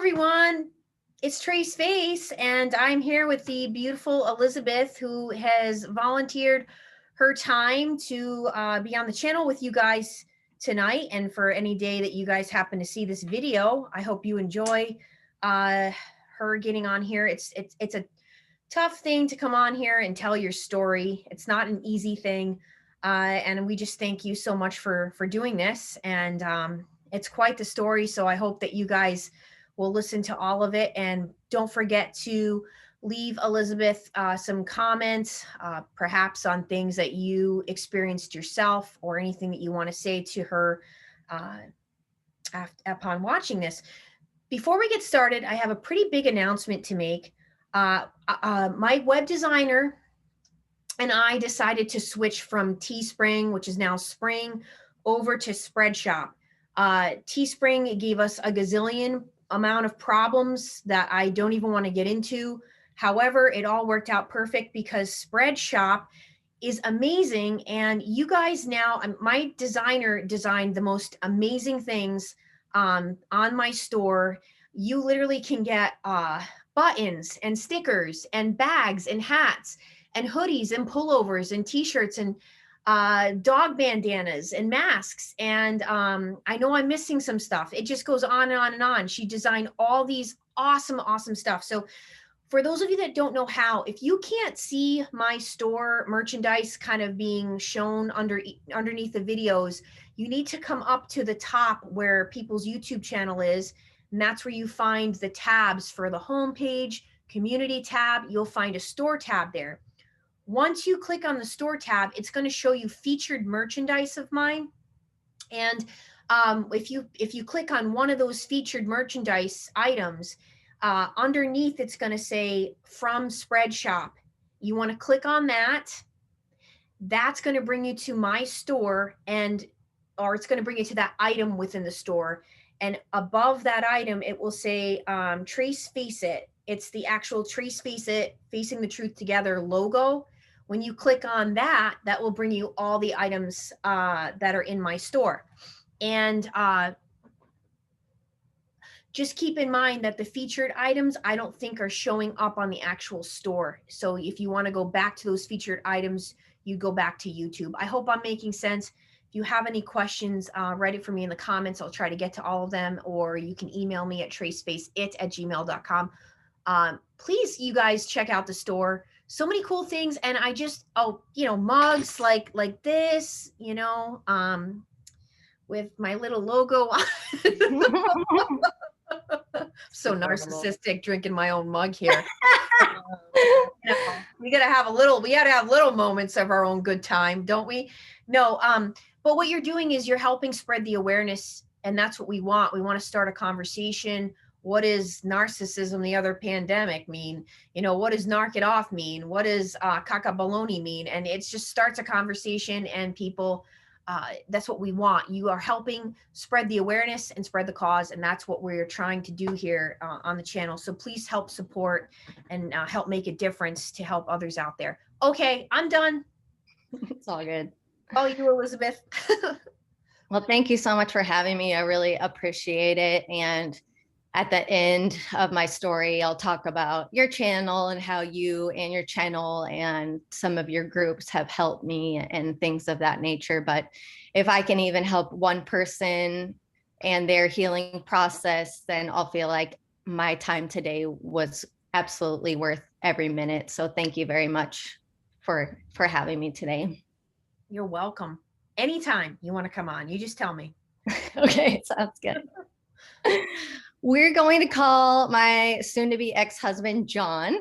everyone. It's Trace Face, and I'm here with the beautiful Elizabeth, who has volunteered her time to be on the channel with you guys tonight. And for any day that you guys happen to see this video, I hope you enjoy her getting on here. It's a tough thing to come on here and tell your story. It's not an easy thing, and we just thank you so much for doing this. And it's quite the story. So I hope that you guys will listen to all of it, and don't forget to leave Elizabeth some comments, perhaps on things that you experienced yourself or anything that you want to say to her upon watching this. Before we get started, I have a pretty big announcement to make. My web designer and I decided to switch from Teespring, which is now Spring, over to Spreadshop. Teespring gave us a gazillion amount of problems that I don't even want to get into. However, it all worked out perfect because Spreadshop is amazing. And you guys now, my designer designed the most amazing things on my store. You literally can get buttons and stickers and bags and hats and hoodies and pullovers and t-shirts and dog bandanas and masks. And I know I'm missing some stuff. It just goes on and on and on. She designed all these awesome stuff. So for those of you that don't know how, if you can't see my store merchandise kind of being shown underneath the videos, you need to come up to the top where people's YouTube channel is. And that's where you find the tabs for the homepage, community tab. You'll find a store tab there. Once you click on the store tab, it's going to show you featured merchandise of mine. And if you click on one of those featured merchandise items, underneath it's going to say from Spreadshop. You want to click on that. That's going to bring you to my store, or it's going to bring you to that item within the store. And above that item, it will say tracefaceit. It's the actual Tracefaceit, Facing the Truth Together logo. When you click on that, that will bring you all the items that are in my store. And just keep in mind that the featured items, I don't think are showing up on the actual store. So if you want to go back to those featured items, you go back to YouTube. I hope I'm making sense. If you have any questions, write it for me in the comments. I'll try to get to all of them, or you can email me at tracefaceit@gmail.com. Please, you guys, check out the store. So many cool things. And I just, mugs like this, with my little logo. So narcissistic, drinking my own mug here. We gotta have little moments of our own good time, don't we? No, but what you're doing is you're helping spread the awareness, and that's what we want. We want to start a conversation. What does narcissism, the other pandemic, mean? What does narc it off mean? What does caca baloney mean? And it just starts a conversation, and people, that's what we want. You are helping spread the awareness and spread the cause, and that's what we're trying to do here on the channel. So please help support and help make a difference to help others out there. Okay, I'm done. It's all good. Oh, you, Elizabeth. Well, thank you so much for having me. I really appreciate it. And at the end of my story, I'll talk about your channel and how you and your channel and some of your groups have helped me and things of that nature. But if I can even help one person and their healing process, then I'll feel like my time today was absolutely worth every minute. So thank you very much for having me today. You're welcome. Anytime you want to come on, you just tell me. Okay, sounds good. We're going to call my soon-to-be ex-husband John.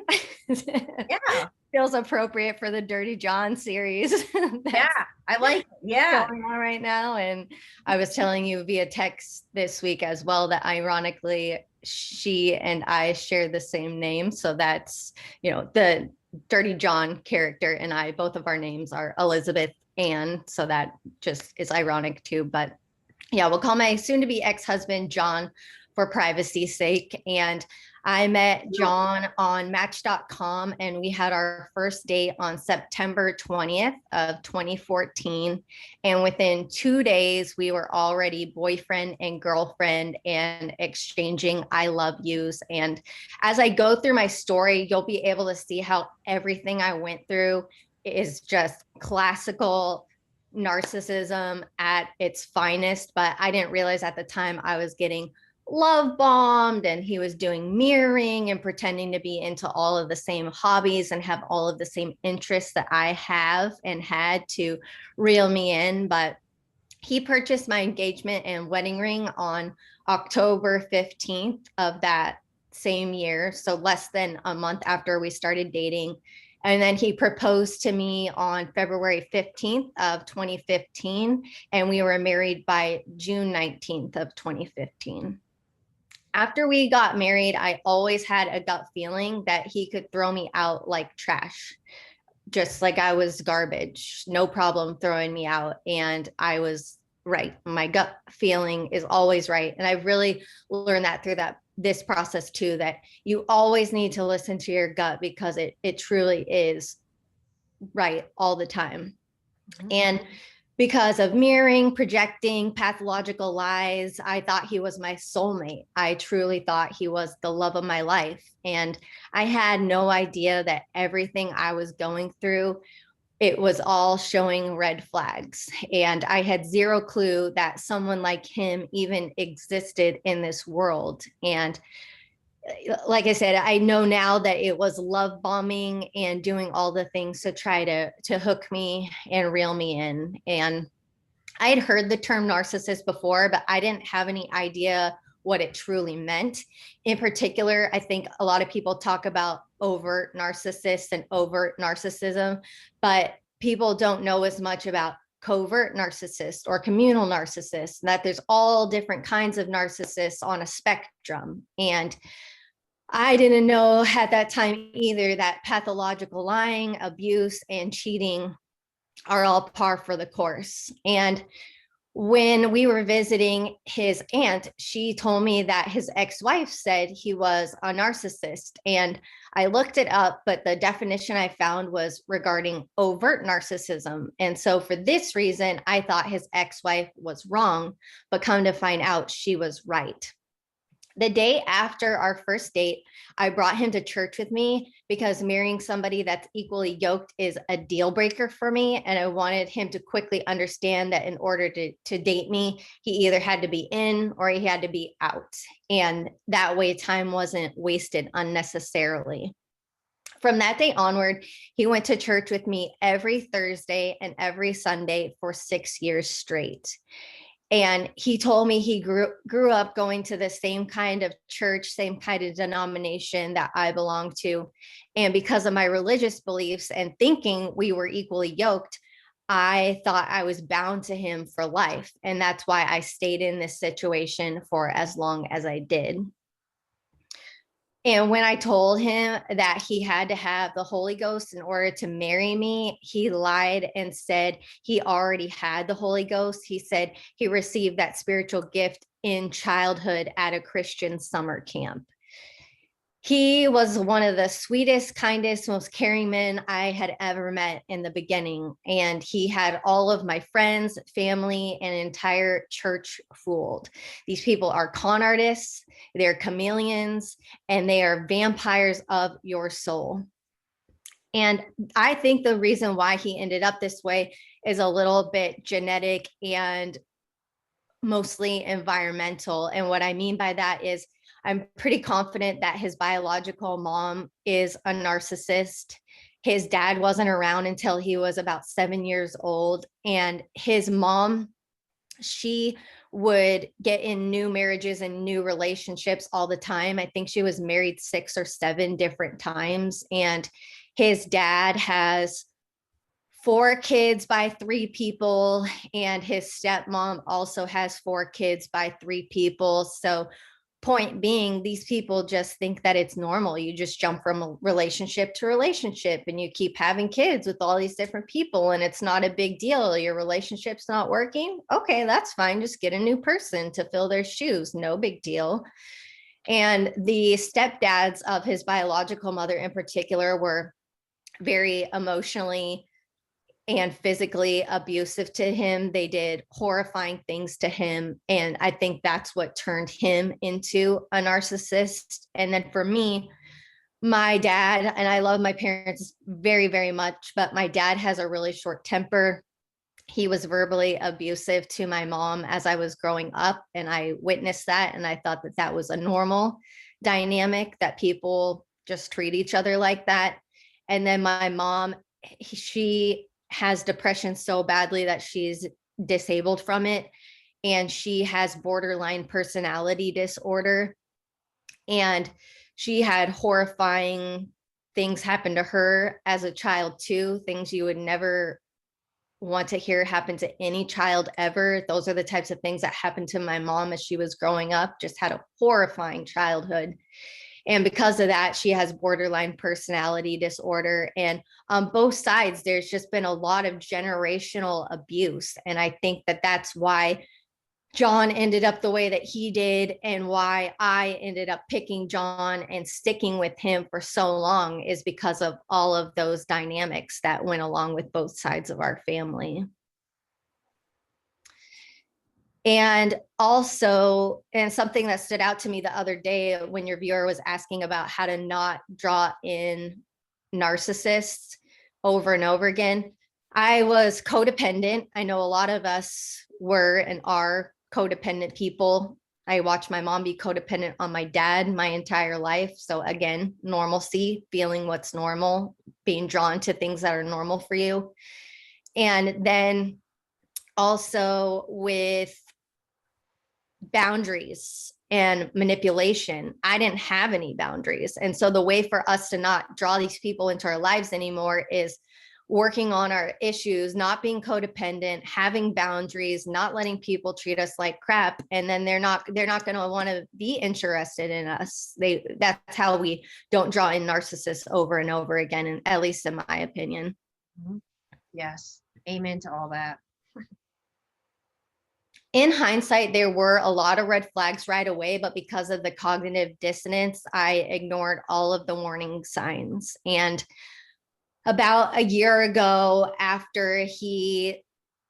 Yeah. Feels appropriate for the Dirty John series. Yeah, I like it. Yeah. Going on right now. And I was telling you via text this week as well that ironically, she and I share the same name. So that's, the Dirty John character and I, both of our names are Elizabeth Ann. So that just is ironic too. But yeah, we'll call my soon-to-be ex-husband John for privacy's sake. And I met John on Match.com, and we had our first date on September 20th of 2014. And within 2 days, we were already boyfriend and girlfriend and exchanging I love yous. And as I go through my story, you'll be able to see how everything I went through is just classical narcissism at its finest. But I didn't realize at the time I was getting love bombed, and he was doing mirroring and pretending to be into all of the same hobbies and have all of the same interests that I have and had to reel me in. But he purchased my engagement and wedding ring on October 15th of that same year, so less than a month after we started dating. And then he proposed to me on February 15th of 2015, and we were married by June 19th of 2015. After we got married, I always had a gut feeling that he could throw me out like trash, just like I was garbage, no problem throwing me out. And I was right. My gut feeling is always right. And I've really learned that through this process too, that you always need to listen to your gut, because it truly is right all the time. Mm-hmm. And because of mirroring, projecting, pathological lies, I thought he was my soulmate. I truly thought he was the love of my life. And I had no idea that everything I was going through, it was all showing red flags. And I had zero clue that someone like him even existed in this world. And like I said, I know now that it was love bombing and doing all the things to try to hook me and reel me in. And I had heard the term narcissist before, but I didn't have any idea what it truly meant. In particular, I think a lot of people talk about overt narcissists and overt narcissism, but people don't know as much about covert narcissists or communal narcissists, that there's all different kinds of narcissists on a spectrum. And I didn't know at that time either that pathological lying, abuse, and cheating are all par for the course. And when we were visiting his aunt, she told me that his ex-wife said he was a narcissist. And I looked it up, but the definition I found was regarding overt narcissism. And so for this reason, I thought his ex-wife was wrong, but come to find out she was right. The day after our first date, I brought him to church with me because marrying somebody that's equally yoked is a deal breaker for me. And I wanted him to quickly understand that in order to date me, he either had to be in or he had to be out. And that way time wasn't wasted unnecessarily. From that day onward, he went to church with me every Thursday and every Sunday for 6 years straight. And he told me he grew up going to the same kind of church, same kind of denomination that I belong to. And because of my religious beliefs and thinking we were equally yoked, I thought I was bound to him for life. And that's why I stayed in this situation for as long as I did. And when I told him that he had to have the Holy Ghost in order to marry me, he lied and said he already had the Holy Ghost. He said he received that spiritual gift in childhood at a Christian summer camp. He was one of the sweetest, kindest, most caring men I had ever met in the beginning. And he had all of my friends, family, and entire church fooled. These people are con artists, they're chameleons, and they are vampires of your soul. And I think the reason why he ended up this way is a little bit genetic and mostly environmental. And what I mean by that is I'm pretty confident that his biological mom is a narcissist. His dad wasn't around until he was about 7 years old. And his mom, she would get in new marriages and new relationships all the time. I think she was married 6 or 7 different times. And his dad has 4 kids by 3 people. And his stepmom also has 4 kids by 3 people. So point being, these people just think that it's normal. You just jump from a relationship to relationship and you keep having kids with all these different people and it's not a big deal. Your relationship's not working. Okay, that's fine. Just get a new person to fill their shoes. No big deal. And the stepdads of his biological mother in particular were very emotionally and physically abusive to him. They did horrifying things to him. And I think that's what turned him into a narcissist. And then for me, my dad, and I love my parents very, very much, but my dad has a really short temper. He was verbally abusive to my mom as I was growing up, and I witnessed that. And I thought that that was a normal dynamic, that people just treat each other like that. And then my mom, she has depression so badly that she's disabled from it. And she has borderline personality disorder. And she had horrifying things happen to her as a child too, things you would never want to hear happen to any child ever. Those are the types of things that happened to my mom as she was growing up, just had a horrifying childhood. And because of that, she has borderline personality disorder. And on both sides, there's just been a lot of generational abuse. And I think that that's why John ended up the way that he did, and why I ended up picking John and sticking with him for so long is because of all of those dynamics that went along with both sides of our family. And also, and something that stood out to me the other day when your viewer was asking about how to not draw in narcissists over and over again, I was codependent. I know a lot of us were and are codependent people. I watched my mom be codependent on my dad my entire life. So again, normalcy, feeling what's normal, being drawn to things that are normal for you. And then also with boundaries and manipulation, I didn't have any boundaries. And so the way for us to not draw these people into our lives anymore is working on our issues, not being codependent, having boundaries, not letting people treat us like crap. And then they're not going to want to be interested in us. That's how we don't draw in narcissists over and over again, and at least in my opinion. Yes. Amen to all that. In hindsight, there were a lot of red flags right away, but because of the cognitive dissonance, I ignored all of the warning signs. And about a year ago, after he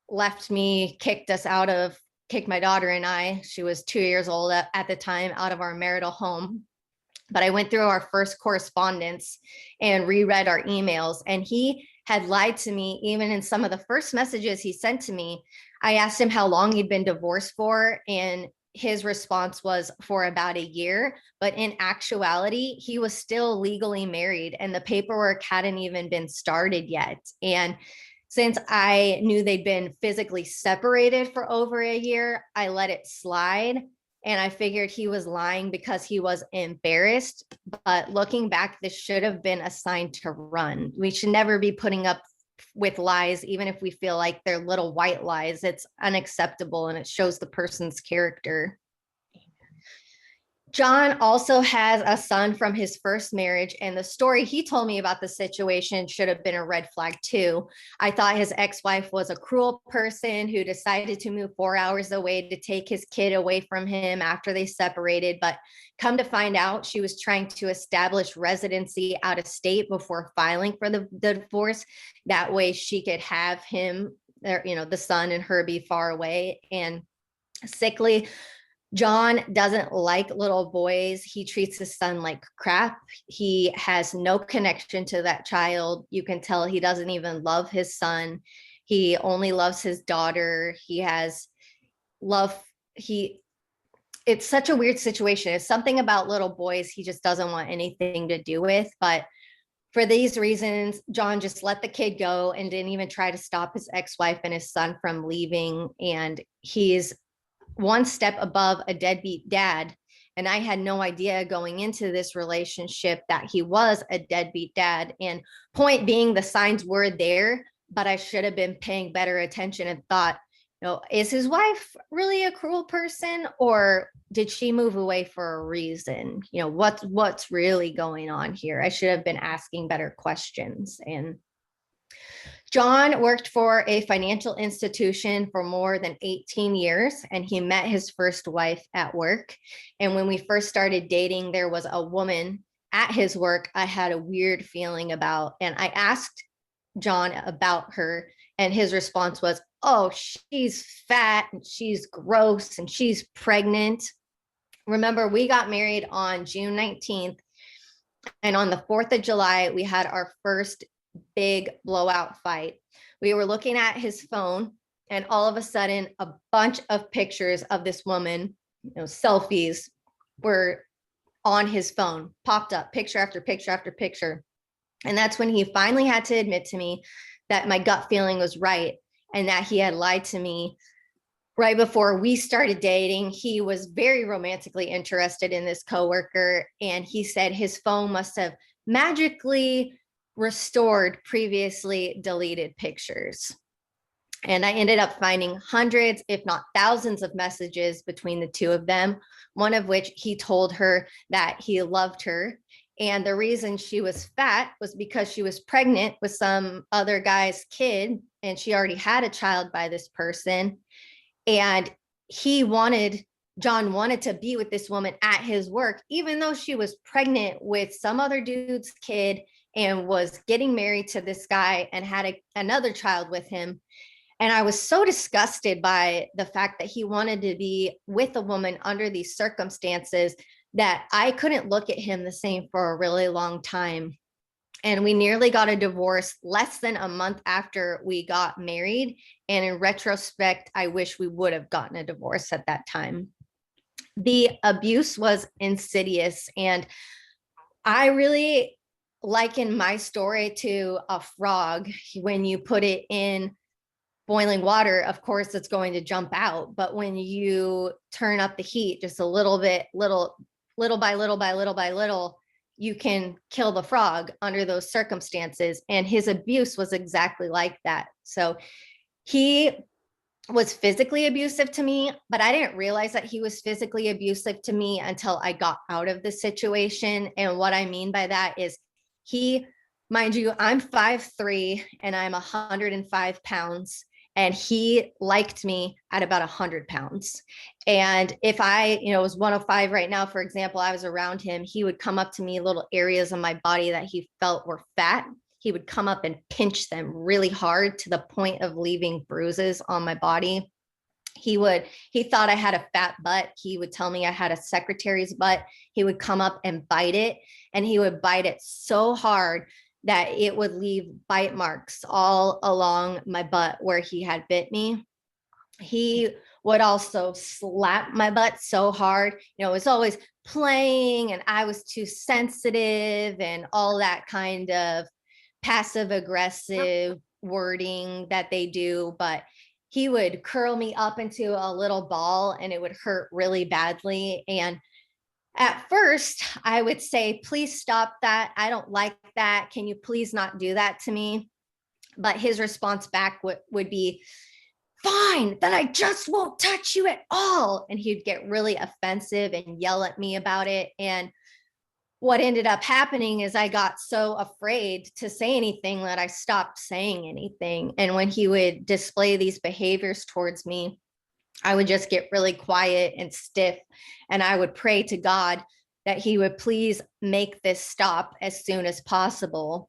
left me, kicked my daughter and I, she was 2 years old at the time, out of our marital home. But I went through our first correspondence and reread our emails, and he had lied to me. Even in some of the first messages he sent to me, I asked him how long he'd been divorced for, and his response was for about a year. But in actuality, he was still legally married and the paperwork hadn't even been started yet. And since I knew they'd been physically separated for over a year, I let it slide. And I figured he was lying because he was embarrassed. But looking back, this should have been a sign to run. We should never be putting up with lies, even if we feel like they're little white lies. It's unacceptable and it shows the person's character. John also has a son from his first marriage, and the story he told me about the situation should have been a red flag too. I thought his ex-wife was a cruel person who decided to move 4 hours away to take his kid away from him after they separated, but come to find out, she was trying to establish residency out of state before filing for the divorce. That way she could have him, the son and her be far away. And sickly, John doesn't like little boys. He treats his son like crap. He has no connection to that child. You can tell he doesn't even love his son. He only loves his daughter. It's such a weird situation. It's something about little boys he just doesn't want anything to do with. But for these reasons, John just let the kid go and didn't even try to stop his ex-wife and his son from leaving. And he's one step above a deadbeat dad. And I had no idea going into this relationship that he was a deadbeat dad. And point being, the signs were there, but I should have been paying better attention and thought, is his wife really a cruel person, or did she move away for a reason? What's really going on here? I should have been asking better questions. And John worked for a financial institution for more than 18 years, and he met his first wife at work. And when we first started dating, there was a woman at his work I had a weird feeling about. And I asked John about her, and his response was, "Oh, she's fat and she's gross and she's pregnant." Remember, we got married on June 19th. And on the 4th of July, we had our first big blowout fight. We were looking at his phone, and all of a sudden, a bunch of pictures of this woman, selfies, were on his phone, popped up, picture after picture after picture. And that's when he finally had to admit to me that my gut feeling was right and that he had lied to me. Right before we started dating, he was very romantically interested in this coworker, and he said his phone must have magically restored previously deleted pictures. And I ended up finding hundreds, if not thousands, of messages between the two of them, one of which he told her that he loved her. And the reason she was fat was because she was pregnant with some other guy's kid, and she already had a child by this person. And John wanted to be with this woman at his work, even though she was pregnant with some other dude's kid and was getting married to this guy and had another child with him. And I was so disgusted by the fact that he wanted to be with a woman under these circumstances that I couldn't look at him the same for a really long time. And we nearly got a divorce less than a month after we got married. And in retrospect, I wish we would have gotten a divorce at that time. The abuse was insidious. And I really liken my story to a frog. When you put it in boiling water, of course, it's going to jump out. But when you turn up the heat just a little bit, little by little, you can kill the frog under those circumstances. And his abuse was exactly like that. So he was physically abusive to me, but I didn't realize that he was physically abusive to me until I got out of the situation. And what I mean by that is mind you, I'm 5'3" and I'm 105 pounds. And he liked me at about 100 pounds. And if I, was 105 right now, for example, I was around him, he would come up to me, little areas of my body that he felt were fat. He would come up and pinch them really hard to the point of leaving bruises on my body. He thought I had a fat butt. He would tell me I had a secretary's butt. He would come up and bite it, and he would bite it so hard that it would leave bite marks all along my butt where he had bit me. He would also slap my butt so hard. It was always playing, and I was too sensitive and all that kind of passive aggressive wording that they do. But he would curl me up into a little ball, and it would hurt really badly. And at first, I would say, "Please stop that. I don't like that. Can you please not do that to me?" But his response back would be, "Fine, then I just won't touch you at all." And he'd get really offensive and yell at me about it. And what ended up happening is I got so afraid to say anything that I stopped saying anything. And when he would display these behaviors towards me, I would just get really quiet and stiff. And I would pray to God that he would please make this stop as soon as possible.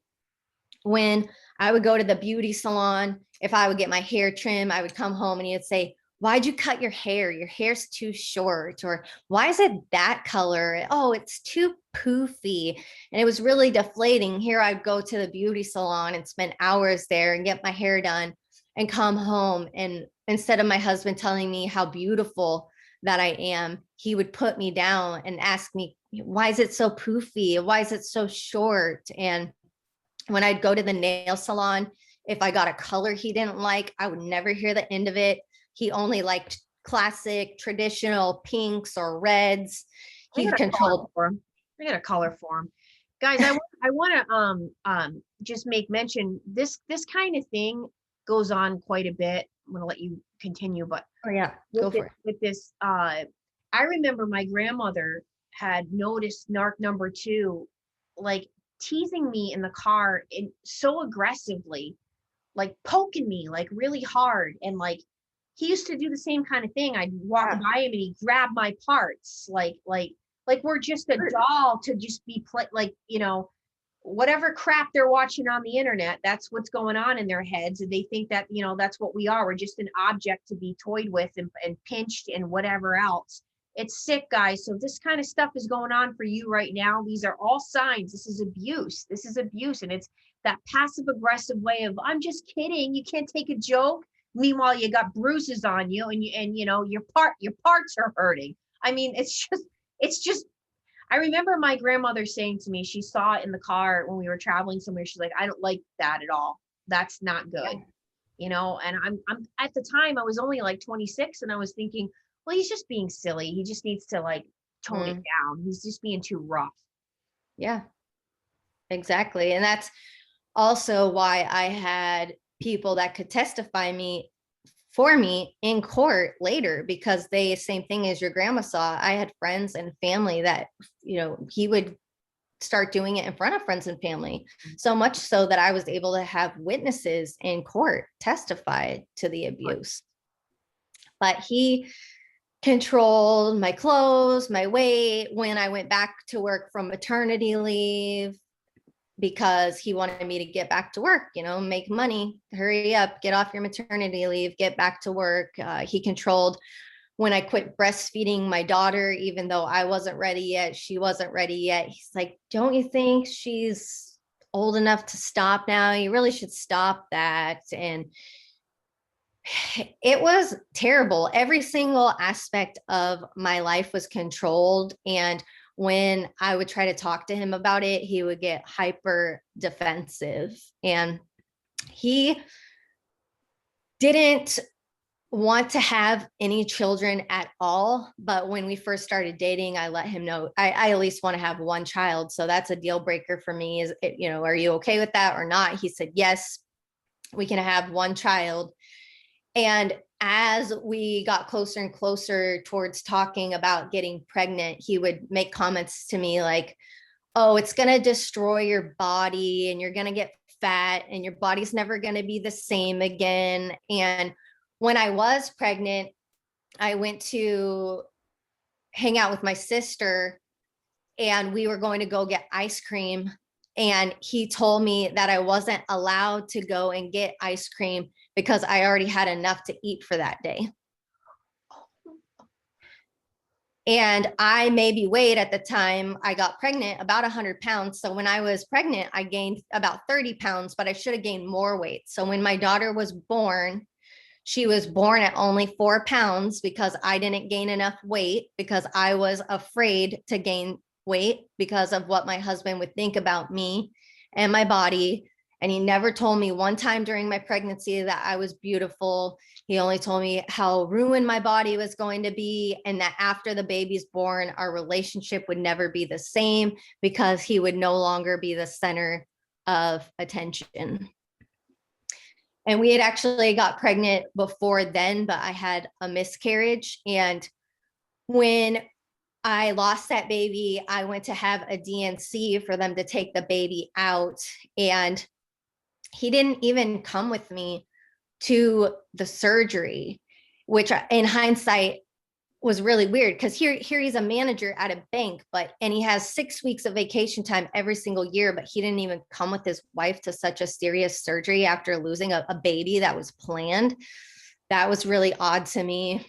When I would go to the beauty salon, if I would get my hair trimmed, I would come home and he would say, "Why'd you cut your hair? Your hair's too short." Or, "Why is it that color? Oh, it's too poofy." And it was really deflating. Here I'd go to the beauty salon and spend hours there and get my hair done and come home. And instead of my husband telling me how beautiful that I am, he would put me down and ask me, "Why is it so poofy? Why is it so short?" And when I'd go to the nail salon, if I got a color he didn't like, I would never hear the end of it. He only liked classic, traditional pinks or reds. He controlled. I got a color for him. Guys, I want to just make mention this kind of thing goes on quite a bit. I'm going to let you continue, but Oh yeah, go for it. with this, I remember my grandmother had noticed narc number two, like teasing me in the car and so aggressively, like poking me like really hard. And like, he used to do the same kind of thing. I'd walk by him and he'd grab my parts, like we're just a doll to just be like, whatever crap they're watching on the internet, that's what's going on in their heads. And they think that, that's what we are. We're just an object to be toyed with and pinched and whatever else. It's sick, guys. So this kind of stuff is going on for you right now. These are all signs. This is abuse. This is abuse. And it's that passive aggressive way of, I'm just kidding. You can't take a joke. Meanwhile, you got bruises on you and your parts are hurting. I mean, it's just, I remember my grandmother saying to me, she saw it in the car when we were traveling somewhere. She's like, I don't like that at all. That's not good. And I'm at the time I was only like 26 and I was thinking, well, he's just being silly. He just needs to like tone it down. He's just being too rough. Yeah, exactly. And that's also why I had people that could testify for me in court later, because same thing as your grandma saw. I had friends and family that, he would start doing it in front of friends and family, so much so that I was able to have witnesses in court testify to the abuse. But he controlled my clothes, my weight when I went back to work from maternity leave, because he wanted me to get back to work, make money, hurry up, get off your maternity leave, get back to work. He controlled when I quit breastfeeding my daughter, even though I wasn't ready yet, she wasn't ready yet. He's like, don't you think she's old enough to stop now? You really should stop that. And it was terrible. Every single aspect of my life was controlled. And when I would try to talk to him about it, he would get hyper defensive. And he didn't want to have any children at all. But when we first started dating, I let him know I at least want to have one child. So that's a deal breaker for me. Are you okay with that or not? He said, yes, we can have one child. And as we got closer and closer towards talking about getting pregnant, he would make comments to me like, oh, it's going to destroy your body and you're going to get fat and your body's never going to be the same again. And when I was pregnant, I went to hang out with my sister and we were going to go get ice cream. And he told me that I wasn't allowed to go and get ice cream because I already had enough to eat for that day. And I maybe weighed at the time I got pregnant about 100 pounds. So when I was pregnant, I gained about 30 pounds, but I should have gained more weight. So when my daughter was born, she was born at only 4 pounds because I didn't gain enough weight, because I was afraid to gain weight because of what my husband would think about me and my body. And he never told me one time during my pregnancy that I was beautiful. He only told me how ruined my body was going to be, and that after the baby's born, our relationship would never be the same because he would no longer be the center of attention. And we had actually got pregnant before then, but I had a miscarriage. And when I lost that baby, I went to have a DNC for them to take the baby out. And he didn't even come with me to the surgery, which in hindsight was really weird, because here he's a manager at a bank, and he has 6 weeks of vacation time every single year, but he didn't even come with his wife to such a serious surgery after losing a baby that was planned. That was really odd to me.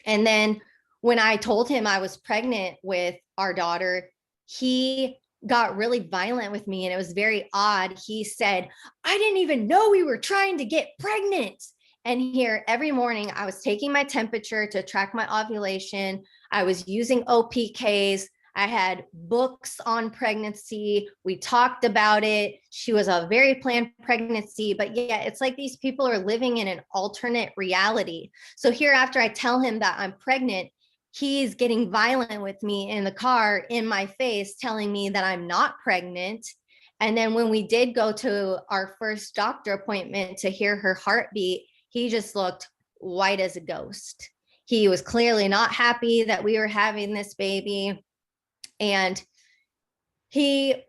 And then when I told him I was pregnant with our daughter, he got really violent with me, and it was very odd. He said, I didn't even know we were trying to get pregnant. And here every morning I was taking my temperature to track my ovulation. I was using OPKs. I had books on pregnancy. We talked about it. She was a very planned pregnancy, but yeah, it's like these people are living in an alternate reality. So here, after I tell him that I'm pregnant, he's getting violent with me in the car in my face, telling me that I'm not pregnant. And then when we did go to our first doctor appointment to hear her heartbeat, he just looked white as a ghost. He was clearly not happy that we were having this baby. And he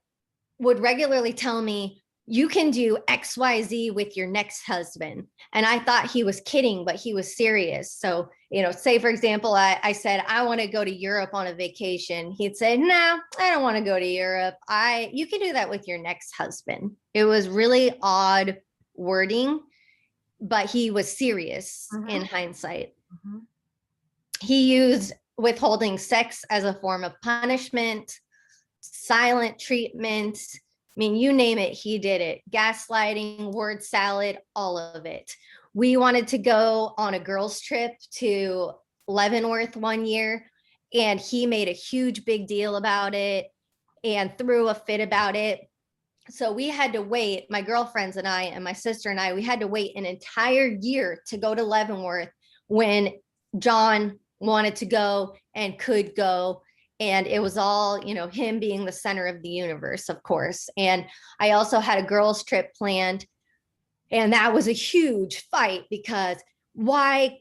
would regularly tell me, you can do XYZ with your next husband. And I thought he was kidding, but he was serious. So, say for example, I said, I want to go to Europe on a vacation. He'd say, no, I don't want to go to Europe. You can do that with your next husband. It was really odd wording, but he was serious in hindsight. He used withholding sex as a form of punishment, silent treatment. I mean, you name it, he did it. Gaslighting, word salad, all of it. We wanted to go on a girls' trip to Leavenworth one year, and he made a huge big deal about it and threw a fit about it. So we had to wait, my girlfriends and I and my sister and I, we had to wait an entire year to go to Leavenworth when John wanted to go and could go. And it was all, him being the center of the universe, of course. And I also had a girls' trip planned. And that was a huge fight because why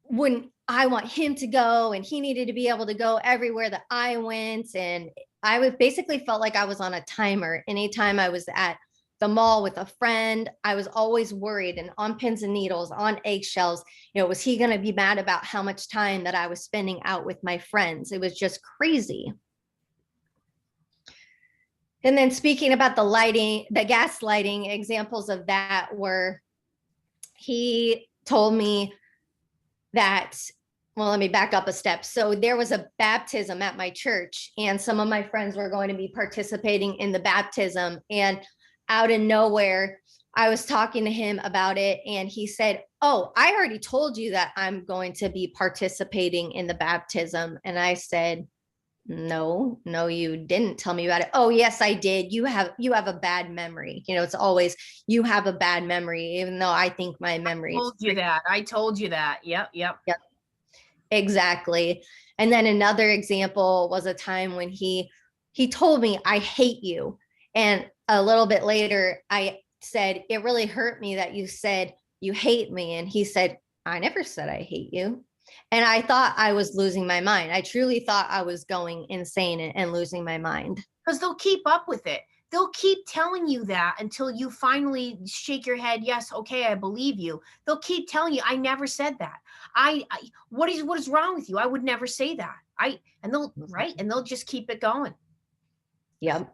wouldn't I want him to go? And he needed to be able to go everywhere that I went. And I would basically felt like I was on a timer. Anytime I was at the mall with a friend, I was always worried and on pins and needles, on eggshells. Was he going to be mad about how much time that I was spending out with my friends? It was just crazy. And then speaking about the gaslighting, examples of that were, he told me that, well, let me back up a step. So there was a baptism at my church, and some of my friends were going to be participating in the baptism. And out of nowhere, I was talking to him about it, and he said, oh, I already told you that I'm going to be participating in the baptism. And I said, no, you didn't tell me about it. Oh, yes, I did. You have a bad memory. It's always, you have a bad memory, even though I think my memory. I told you that. Yep. Exactly. And then another example was a time when he told me, I hate you. And a little bit later, I said, it really hurt me that you said you hate me. And he said, I never said I hate you. And I thought I was losing my mind. I truly thought I was going insane and losing my mind. Because they'll keep up with it. They'll keep telling you that until you finally shake your head. Yes, okay, I believe you. They'll keep telling you, I never said that. What is wrong with you? I would never say that. And they'll just keep it going. Yep.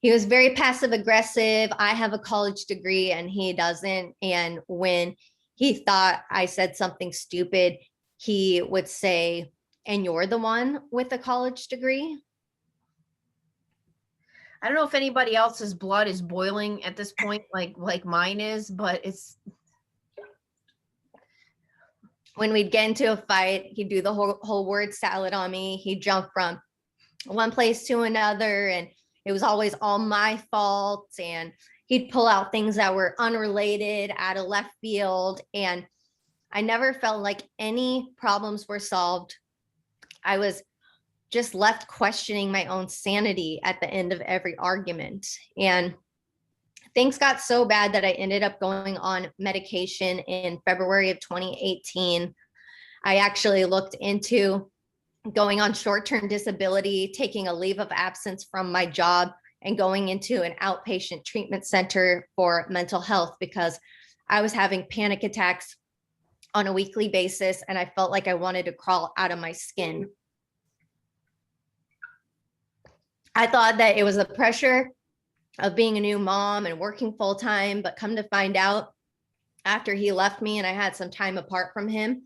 He was very passive aggressive. I have a college degree and he doesn't. And when he thought I said something stupid, he would say, and you're the one with a college degree? I don't know if anybody else's blood is boiling at this point, like mine is, but it's. When we'd get into a fight, he'd do the whole word salad on me. He'd jump from one place to another, and it was always all my fault. And he'd pull out things that were unrelated, out of left field. And I never felt like any problems were solved. I was just left questioning my own sanity at the end of every argument. And things got so bad that I ended up going on medication in February of 2018. I actually looked into going on short-term disability, taking a leave of absence from my job, and going into an outpatient treatment center for mental health because I was having panic attacks on a weekly basis, and I felt like I wanted to crawl out of my skin. I thought that it was the pressure of being a new mom and working full-time, but come to find out, after he left me and I had some time apart from him,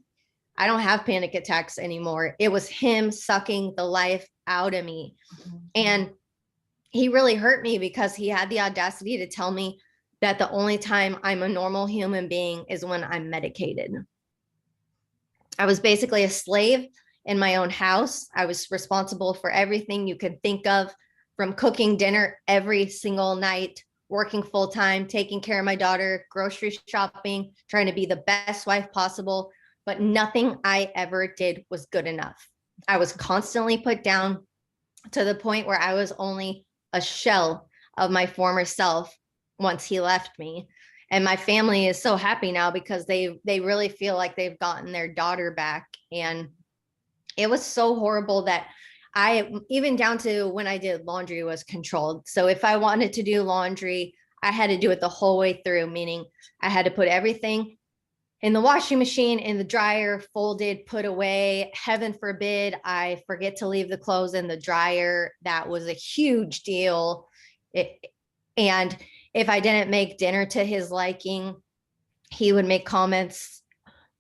I don't have panic attacks anymore. It was him sucking the life out of me. And he really hurt me because he had the audacity to tell me that the only time I'm a normal human being is when I'm medicated. I was basically a slave in my own house. I was responsible for everything you could think of, from cooking dinner every single night, working full time, taking care of my daughter, grocery shopping, trying to be the best wife possible. But nothing I ever did was good enough. I was constantly put down to the point where I was only a shell of my former self once he left me. And my family is so happy now because they really feel like they've gotten their daughter back. And it was so horrible that I, even down to when I did laundry, was controlled. So if I wanted to do laundry, I had to do it the whole way through, meaning I had to put everything in the washing machine, in the dryer, folded, put away. Heaven forbid I forget to leave the clothes in the dryer. That was a huge deal. And if I didn't make dinner to his liking, he would make comments,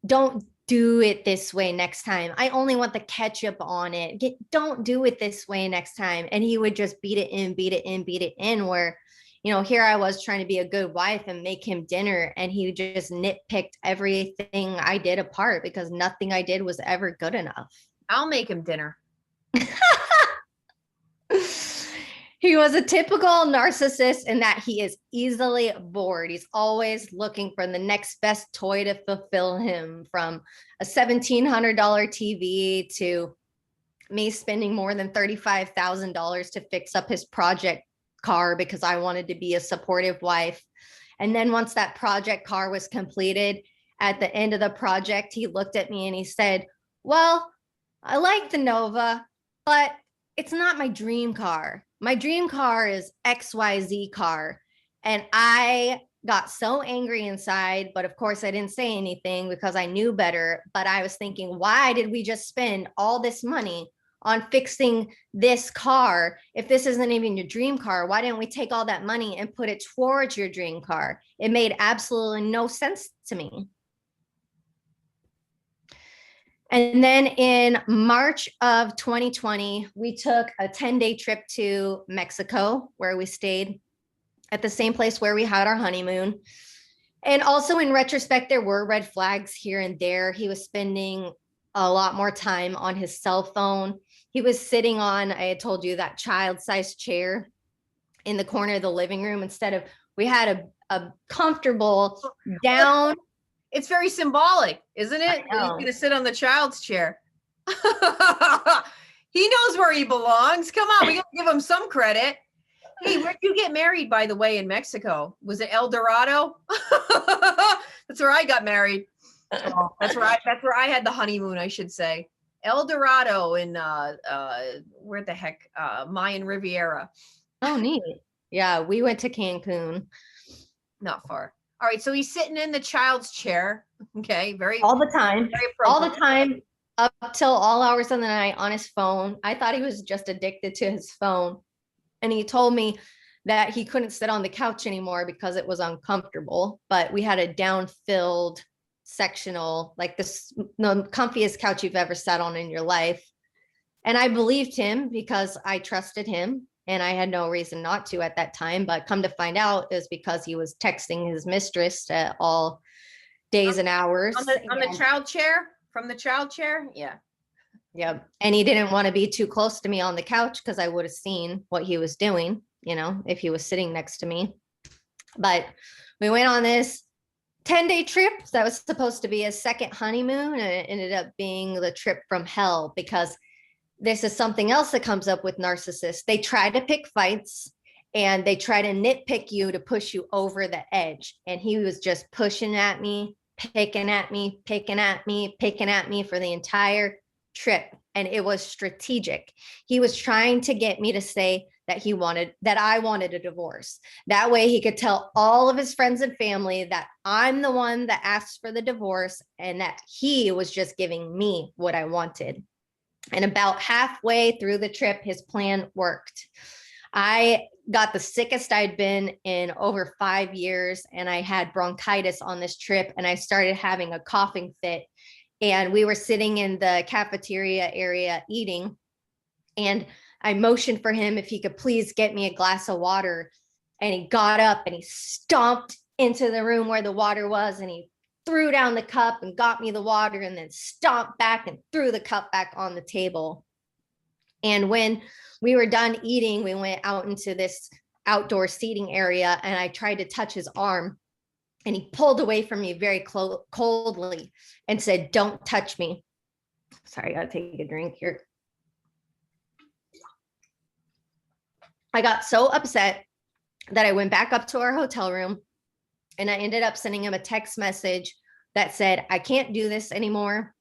don't do it this way next time. I only want the ketchup on it. Don't do it this way next time. And he would just beat it in, beat it in, beat it in, where, you know, here I was trying to be a good wife and make him dinner, and he just nitpicked everything I did apart because nothing I did was ever good enough. I'll make him dinner. He was a typical narcissist in that he is easily bored. He's always looking for the next best toy to fulfill him, from a $1,700 TV to me spending more than $35,000 to fix up his project car because I wanted to be a supportive wife. And then once that project car was completed, at the end of the project, he looked at me and he said, well, I like the Nova, but it's not my dream car. My dream car is XYZ car. And I got so angry inside, but of course I didn't say anything because I knew better. But I was thinking, why did we just spend all this money on fixing this car? If this isn't even your dream car, why didn't we take all that money and put it towards your dream car? It made absolutely no sense to me. And then in March of 2020, we took a 10-day trip to Mexico, where we stayed at the same place where we had our honeymoon. And also, in retrospect, there were red flags here and there. He was spending a lot more time on his cell phone. He was sitting on, I had told you, that child-sized chair in the corner of the living room instead of, we had a comfortable down. It's very symbolic, isn't it? He's going to sit on the child's chair. He knows where he belongs. Come on, we got to give him some credit. Hey, where'd you get married, by the way, in Mexico? Was it El Dorado? That's where I got married. Oh, that's where I had the honeymoon, I should say. El Dorado in where the heck? Mayan Riviera. Oh, neat. Yeah, we went to Cancun. Not far. All right, so he's sitting in the child's chair. Okay, all the time, all the time, up till all hours of the night on his phone. I thought he was just addicted to his phone, and he told me that he couldn't sit on the couch anymore because it was uncomfortable. But we had a down-filled sectional, like the comfiest couch you've ever sat on in your life. And I believed him because I trusted him. And I had no reason not to at that time, but come to find out is because he was texting his mistress at all days and hours. On the child chair? From the child chair? Yeah. Yeah. And he didn't want to be too close to me on the couch because I would have seen what he was doing, you know, if he was sitting next to me. But we went on this 10-day trip that was supposed to be a second honeymoon, and it ended up being the trip from hell, because this is something else that comes up with narcissists. They try to pick fights and they try to nitpick you to push you over the edge. And he was just pushing at me, picking at me, picking at me, picking at me for the entire trip. And it was strategic. He was trying to get me to say that I wanted a divorce. That way he could tell all of his friends and family that I'm the one that asked for the divorce and that he was just giving me what I wanted. And about halfway through the trip, his plan worked. I got the sickest I'd been in over 5 years, and I had bronchitis on this trip, and I started having a coughing fit. And we were sitting in the cafeteria area eating, and I motioned for him if he could please get me a glass of water. And he got up and he stomped into the room where the water was, and he threw down the cup and got me the water, and then stomped back and threw the cup back on the table. And when we were done eating, we went out into this outdoor seating area, and I tried to touch his arm, and he pulled away from me very coldly and said, "Don't touch me." Sorry, I gotta take a drink here. I got so upset that I went back up to our hotel room and I ended up sending him a text message that said, I can't do this anymore.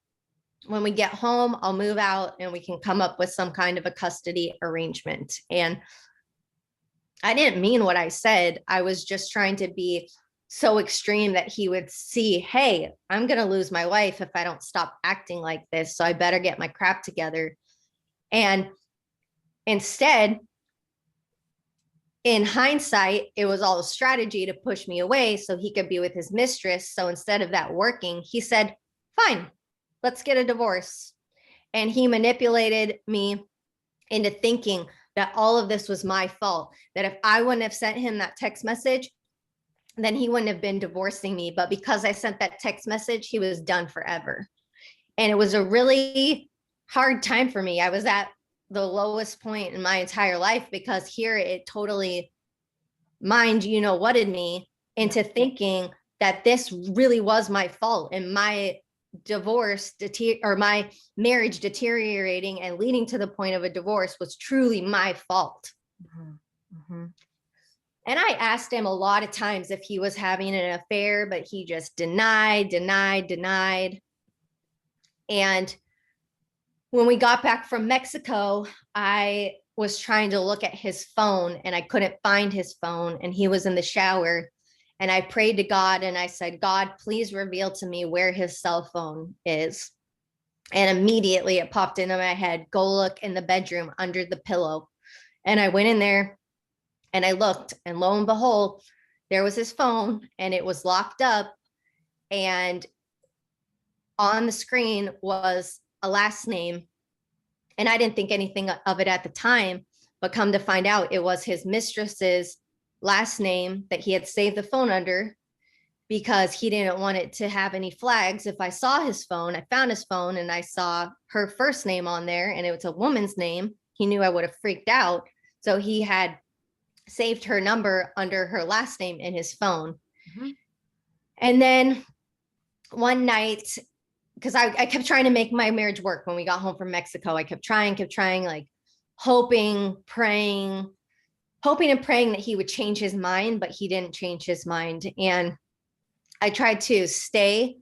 When we get home, I'll move out and we can come up with some kind of a custody arrangement. And I didn't mean what I said. I was just trying to be so extreme that he would see, hey, I'm going to lose my wife if I don't stop acting like this. So I better get my crap together. And instead, in hindsight, it was all a strategy to push me away so he could be with his mistress. So instead of that working, he said, fine, let's get a divorce. And he manipulated me into thinking that all of this was my fault, that if I wouldn't have sent him that text message, then he wouldn't have been divorcing me. But because I sent that text message, he was done forever. And it was a really hard time for me. I was at the lowest point in my entire life because here it totally whatted me into thinking that this really was my fault and my divorce or my marriage deteriorating and leading to the point of a divorce was truly my fault. And I asked him a lot of times if he was having an affair, but he just denied. And when we got back from Mexico, I was trying to look at his phone and I couldn't find his phone, and he was in the shower. And I prayed to God and I said, God, please reveal to me where his cell phone is. And immediately it popped into my head, go look in the bedroom under the pillow. And I went in there and I looked, and lo and behold, there was his phone and it was locked up. And on the screen was a last name. And I didn't think anything of it at the time, but come to find out it was his mistress's last name that he had saved the phone under because he didn't want it to have any flags. If I saw his phone, I found his phone and I saw her first name on there and it was a woman's name, he knew I would have freaked out. So he had saved her number under her last name in his phone. And then one night, because I kept trying to make my marriage work when we got home from Mexico. I kept trying, like hoping and praying that he would change his mind, but he didn't change his mind. And I tried to stay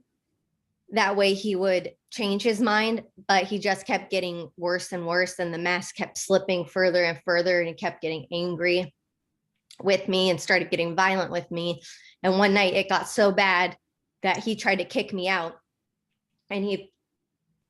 that way he would change his mind, but he just kept getting worse and worse. And the mask kept slipping further and further, and he kept getting angry with me and started getting violent with me. And one night it got so bad that he tried to kick me out. And he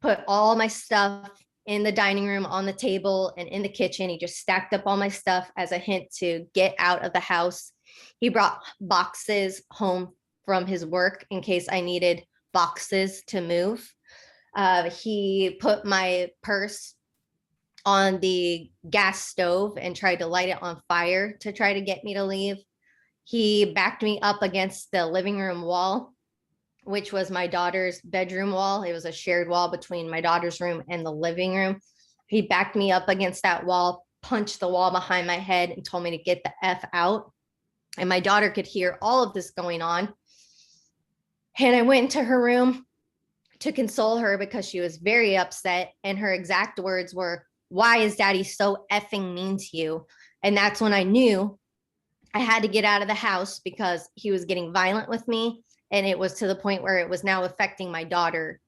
put all my stuff in the dining room, on the table, and in the kitchen. He just stacked up all my stuff as a hint to get out of the house. He brought boxes home from his work in case I needed boxes to move. He put my purse on the gas stove and tried to light it on fire to try to get me to leave. He backed me up against the living room wall, which was my daughter's bedroom wall. It was a shared wall between my daughter's room and the living room. He backed me up against that wall, punched the wall behind my head, and told me to get the F out. And my daughter could hear all of this going on. And I went into her room to console her because she was very upset. And her exact words were, why is daddy so effing mean to you? And that's when I knew I had to get out of the house because he was getting violent with me. And it was to the point where it was now affecting my daughter.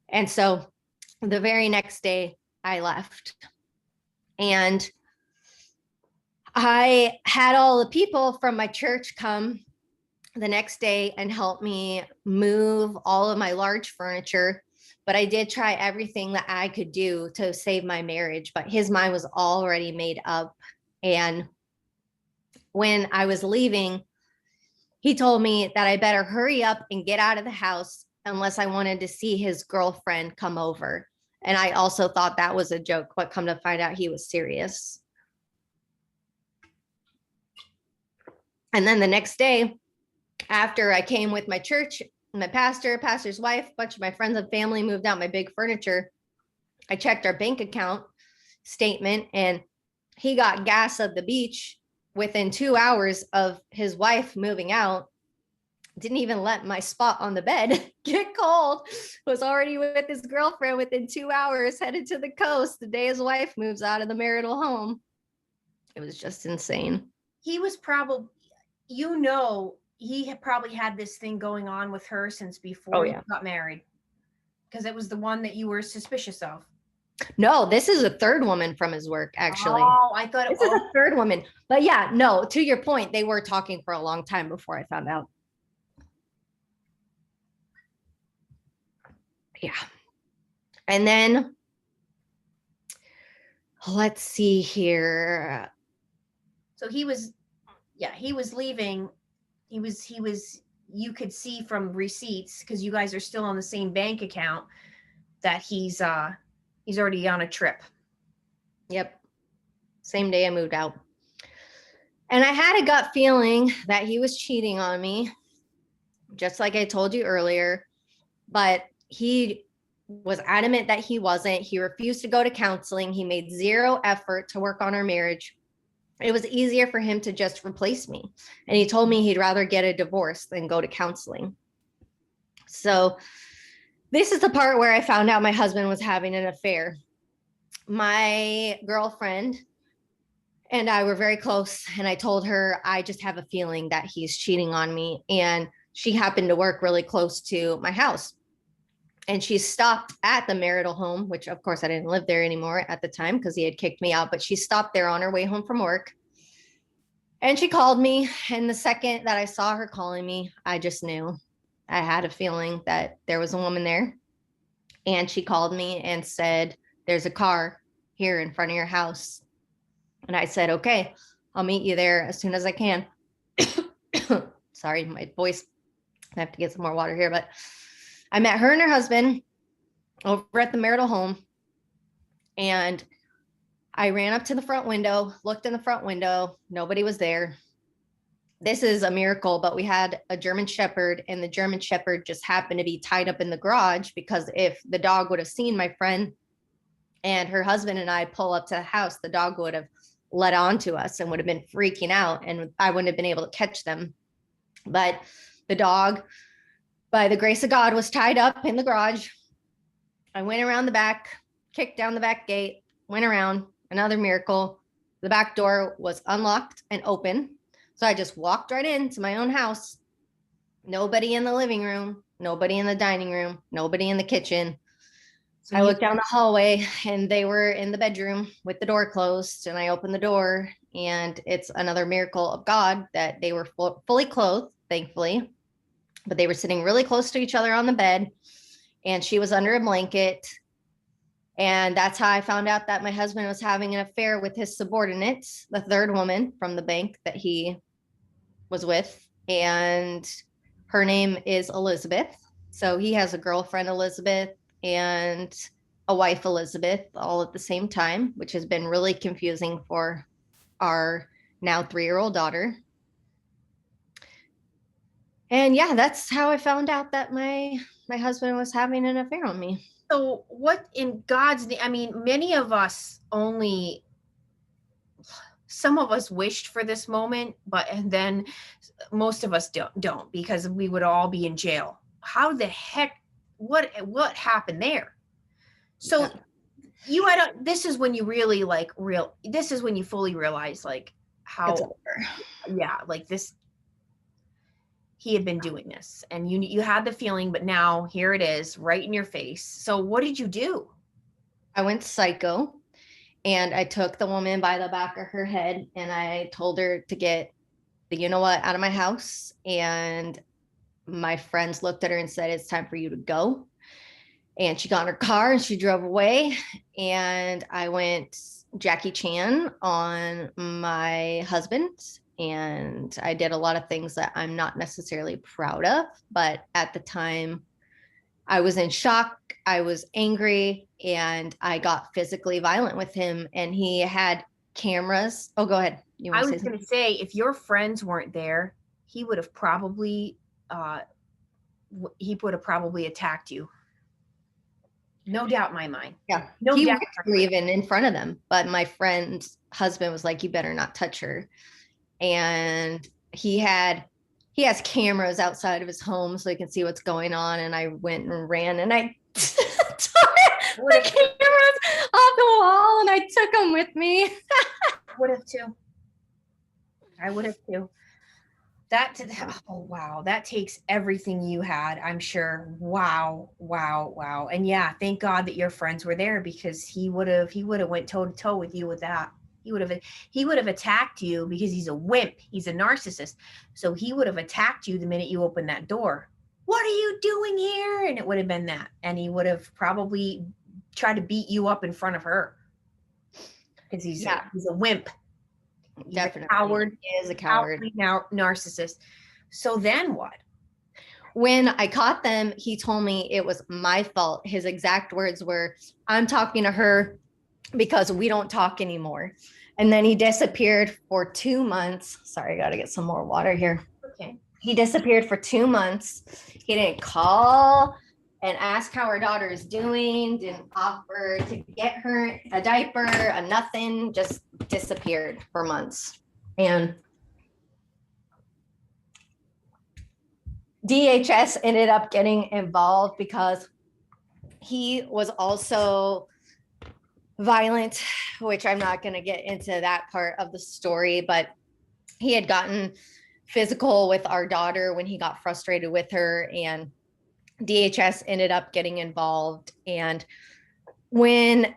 And so the very next day I left. And I had all the people from my church come the next day and help me move all of my large furniture. But I did try everything that I could do to save my marriage, but his mind was already made up. And when I was leaving, he told me that I better hurry up and get out of the house unless I wanted to see his girlfriend come over. And I also thought that was a joke, but come to find out he was serious. And then the next day, after I came with my church, my pastor's wife, a bunch of my friends and family moved out my big furniture, I checked our bank account statement and he got gas at the beach within 2 hours of his wife moving out. Didn't even let my spot on the bed get cold. Was already with his girlfriend within 2 hours, headed to the coast the day his wife moves out of the marital home. It was just insane. he was probably, you know, he had probably had this thing going on with her since Oh, before you yeah. got married, because it was the one that you were suspicious of. No, this is a third woman from his work, actually. Oh, I thought it This is was. a third woman. But yeah, no, to your point, they were talking for a long time before I found out. Yeah. And then let's see here. So he was, yeah, he was leaving. He was, you could see from receipts, because you guys are still on the same bank account, that he's already on a trip. Yep. Same day I moved out. And I had a gut feeling that he was cheating on me, just like I told you earlier. But he was adamant that he wasn't. He refused to go to counseling. He made zero effort to work on our marriage. It was easier for him to just replace me. And he told me he'd rather get a divorce than go to counseling. So this is the part where I found out my husband was having an affair. My girlfriend and I were very close, and I told her, I just have a feeling that he's cheating on me. And she happened to work really close to my house. And she stopped at the marital home, which of course I didn't live there anymore at the time because he had kicked me out, but she stopped there on her way home from work. And she called me. And the second that I saw her calling me, I just knew. I had a feeling that there was a woman there. And she called me and said, there's a car here in front of your house. And I said, okay, I'll meet you there as soon as I can. Sorry, my voice. I have to get some more water here, but I met her and her husband over at the marital home. And I ran up to the front window, looked in the front window. Nobody was there. This is a miracle, but we had a German Shepherd, and the German Shepherd just happened to be tied up in the garage, because if the dog would have seen my friend and her husband and I pull up to the house, the dog would have let on to us and would have been freaking out, and I wouldn't have been able to catch them. But the dog, by the grace of God, was tied up in the garage. I went around the back, kicked down the back gate, went around. Another miracle. The back door was unlocked and open. So I just walked right into my own house. Nobody in the living room, nobody in the dining room, nobody in the kitchen. So I looked down the hallway, and they were in the bedroom with the door closed, and I opened the door, and it's another miracle of God that they were fully clothed, thankfully, but they were sitting really close to each other on the bed, and she was under a blanket. And that's how I found out that my husband was having an affair with his subordinate, the third woman from the bank that he was with. And her name is Elizabeth. So he has a girlfriend, Elizabeth, and a wife, Elizabeth, all at the same time, which has been really confusing for our now 3-year-old daughter. And yeah, that's how I found out that my husband was having an affair on me. So what in God's name? I mean, many of us only, some of us wished for this moment, and then most of us don't, because we would all be in jail. How the heck, what happened there? So you had this is when you really this is when you fully realize like how, yeah, like this, he had been doing this, and you had the feeling, but now here it is right in your face. So what did you do? I went psycho, and I took the woman by the back of her head, and I told her to get the you-know-what out of my house. And my friends looked at her and said, it's time for you to go. And she got in her car and she drove away. And I went Jackie Chan on my husband. And I did a lot of things that I'm not necessarily proud of. But at the time, I was in shock. I was angry, and I got physically violent with him. And he had cameras. Oh, go ahead. I was going to say, if your friends weren't there, he would have probably attacked you. No doubt in my mind. Yeah. No he doubt. were even in front of them. But my friend's husband was like, you better not touch her. And he has cameras outside of his home so he can see what's going on. And I went and ran, and I tore the cameras off the wall, and I took them with me. Would have too. I would have too. That, oh wow, that takes everything you had, I'm sure. Wow, wow, wow. And yeah, thank God that your friends were there, because he would have went toe to toe with you with that. He would have attacked you, because he's a wimp. He's a narcissist. So he would have attacked you the minute you opened that door. What are you doing here? And it would have been that. And he would have probably tried to beat you up in front of her, because he's a wimp. He's Definitely. a coward. He is a coward. Narcissist. So then what? When I caught them, he told me it was my fault. His exact words were, I'm talking to her because we don't talk anymore. And then he disappeared for 2 months. Sorry, I got to get some more water here. Okay. He disappeared for 2 months. He didn't call and ask how her daughter is doing, didn't offer to get her a diaper, a nothing, just disappeared for months. And DHS ended up getting involved because he was also violent, which I'm not going to get into that part of the story, but he had gotten physical with our daughter when he got frustrated with her, and DHS ended up getting involved. And when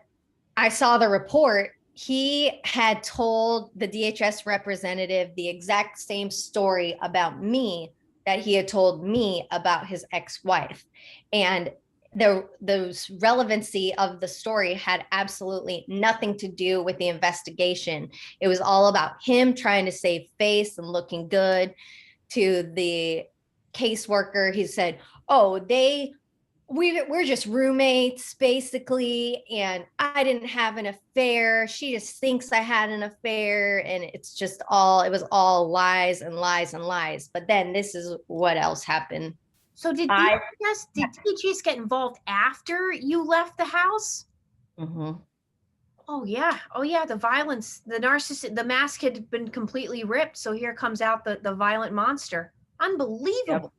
I saw the report, he had told the DHS representative the exact same story about me that he had told me about his ex-wife. And those relevancy of the story had absolutely nothing to do with the investigation. It was all about him trying to save face and looking good. To the caseworker, he said, oh, we're just roommates basically, and I didn't have an affair. She just thinks I had an affair, and it was all lies and lies and lies. But then this is what else happened. So did DHS get involved after you left the house? Mm-hmm. Oh yeah, the violence, the narcissist, the mask had been completely ripped. So here comes out the violent monster. Unbelievable. Yep.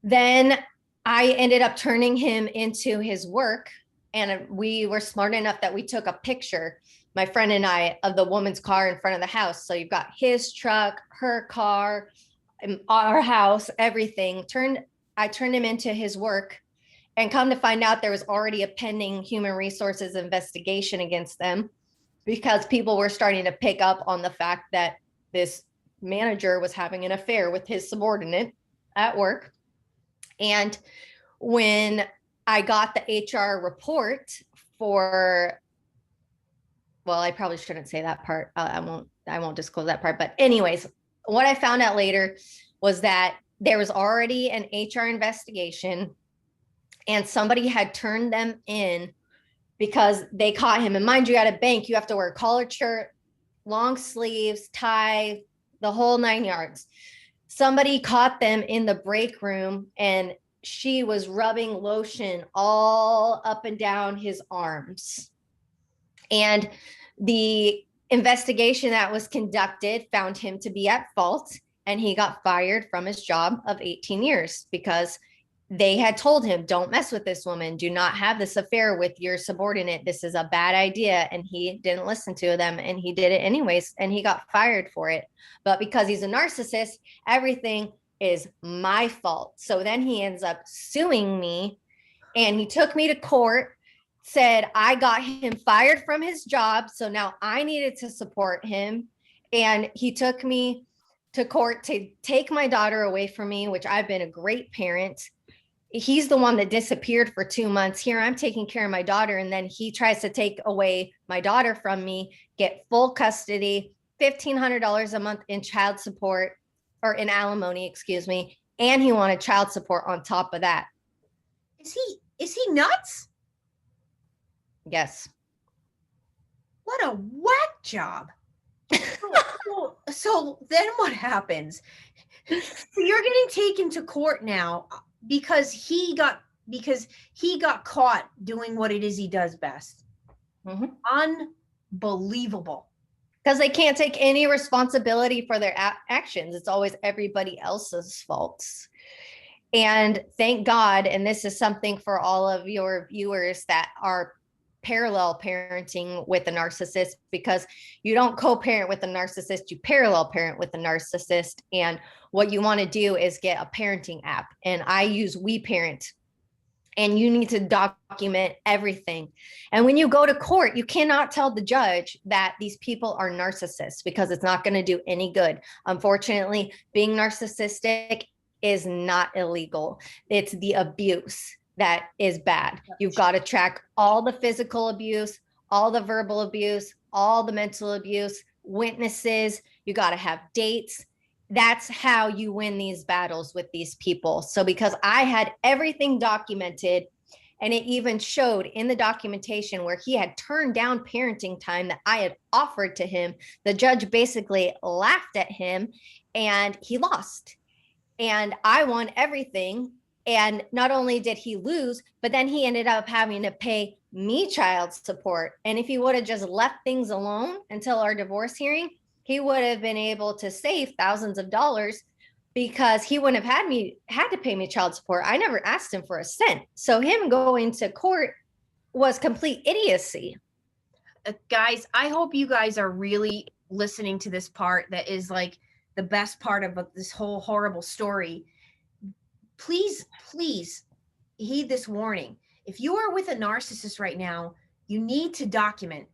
Then I ended up turning him into his work, and we were smart enough that we took a picture, my friend and I, of the woman's car in front of the house. So you've got his truck, her car, our house, everything. I turned him into his work, and come to find out there was already a pending human resources investigation against them, because people were starting to pick up on the fact that this manager was having an affair with his subordinate at work. And when I got the HR report well, I probably shouldn't say that part. I won't disclose that part. But anyways, what I found out later was that there was already an HR investigation, and somebody had turned them in because they caught him. And mind you, at a bank, you have to wear a collared shirt, long sleeves, tie, the whole 9 yards. Somebody caught them in the break room, and she was rubbing lotion all up and down his arms. And the investigation that was conducted found him to be at fault, and he got fired from his job of 18 years because they had told him, don't mess with this woman. Do not have this affair with your subordinate. This is a bad idea. And he didn't listen to them, and he did it anyways. And he got fired for it. But because he's a narcissist, everything is my fault. So then he ends up suing me, and he took me to court, said I got him fired from his job. So now I needed to support him. And he took me to court to take my daughter away from me, which I've been a great parent. He's the one that disappeared for 2 months. Here I'm taking care of my daughter, and then he tries to take away my daughter from me, get full custody, $1,500 a month in child support, or in alimony, excuse me, and he wanted child support on top of that. Is he nuts? Yes. What a whack job. So then what happens? So you're getting taken to court now because he got caught doing what it is he does best. Mm-hmm. Unbelievable. Because they can't take any responsibility for their actions. It's always everybody else's faults. And thank God, and this is something for all of your viewers that are parallel parenting with a narcissist, because you don't co-parent with a narcissist, you parallel parent with a narcissist. And what you want to do is get a parenting app. And I use WeParent, and you need to document everything. And when you go to court, you cannot tell the judge that these people are narcissists, because it's not going to do any good. Unfortunately, being narcissistic is not illegal. It's the abuse that is bad. You've got to track all the physical abuse, all the verbal abuse, all the mental abuse, witnesses. You got to have dates. That's how you win these battles with these people. So because I had everything documented, and it even showed in the documentation where he had turned down parenting time that I had offered to him, the judge basically laughed at him and he lost. And I won everything. And not only did he lose, but then he ended up having to pay me child support. And if he would have just left things alone until our divorce hearing, he would have been able to save thousands of dollars, because he wouldn't have had to pay me child support. I never asked him for a cent. So him going to court was complete idiocy. Guys, I hope you guys are really listening to this part. That is like the best part of this whole horrible story. Please heed this warning. If you are with a narcissist right now, you need to document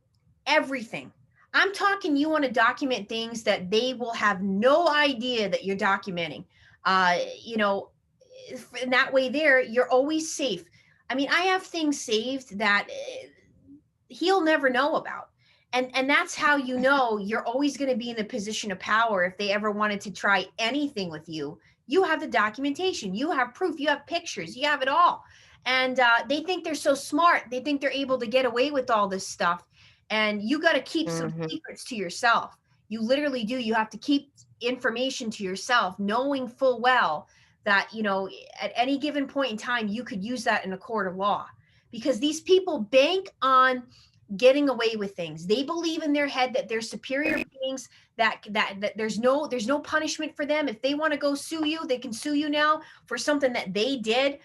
everything. I'm talking, you want to document things that they will have no idea that you're documenting. In that way there, you're always safe. I mean, I have things saved that he'll never know about. And that's how you know you're always going to be in the position of power. If they ever wanted to try anything with you, you have the documentation, you have proof, you have pictures, you have it all. And they think they're so smart. They think they're able to get away with all this stuff. And you got to keep some secrets to yourself. You literally do. You have to keep information to yourself, knowing full well that, at any given point in time, you could use that in a court of law, because these people bank on getting away with things. They believe in their head that they're superior beings, that there's no punishment for them. If they want to go sue you, they can sue you now for something that they did.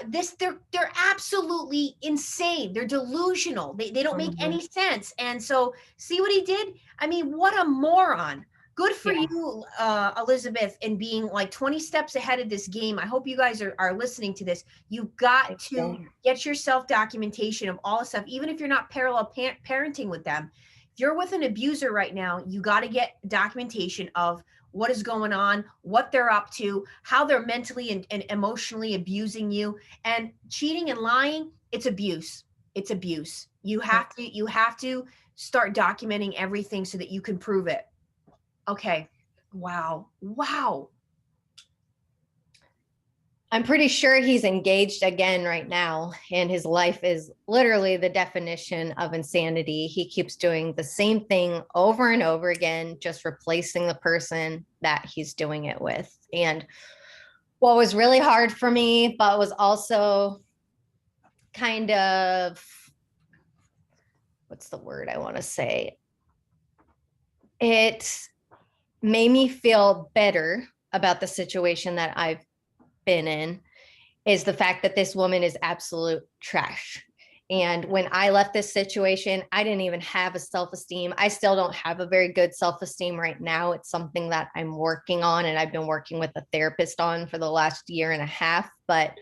They're absolutely insane. They're delusional. They don't make any sense. And so see what he did? I mean, what a moron. Good for you, Elizabeth, in being like 20 steps ahead of this game. I hope you guys are listening to this. You've got to get yourself documentation of all this stuff, even if you're not parallel parenting with them. If you're with an abuser right now, you got to get documentation of what is going on, what they're up to, how they're mentally and emotionally abusing you. And cheating and lying, it's abuse. It's abuse. You have to start documenting everything so that you can prove it. Okay. Wow. I'm pretty sure he's engaged again right now, and his life is literally the definition of insanity. He keeps doing the same thing over and over again, just replacing the person that he's doing it with. And what was really hard for me, but was also kind of, what's the word I want to say? It made me feel better about the situation that I've been in, is the fact that this woman is absolute trash. And when I left this situation, I didn't even have a self-esteem. I still don't have a very good self-esteem right now. It's something that I'm working on, and I've been working with a therapist on for the last year and a half. But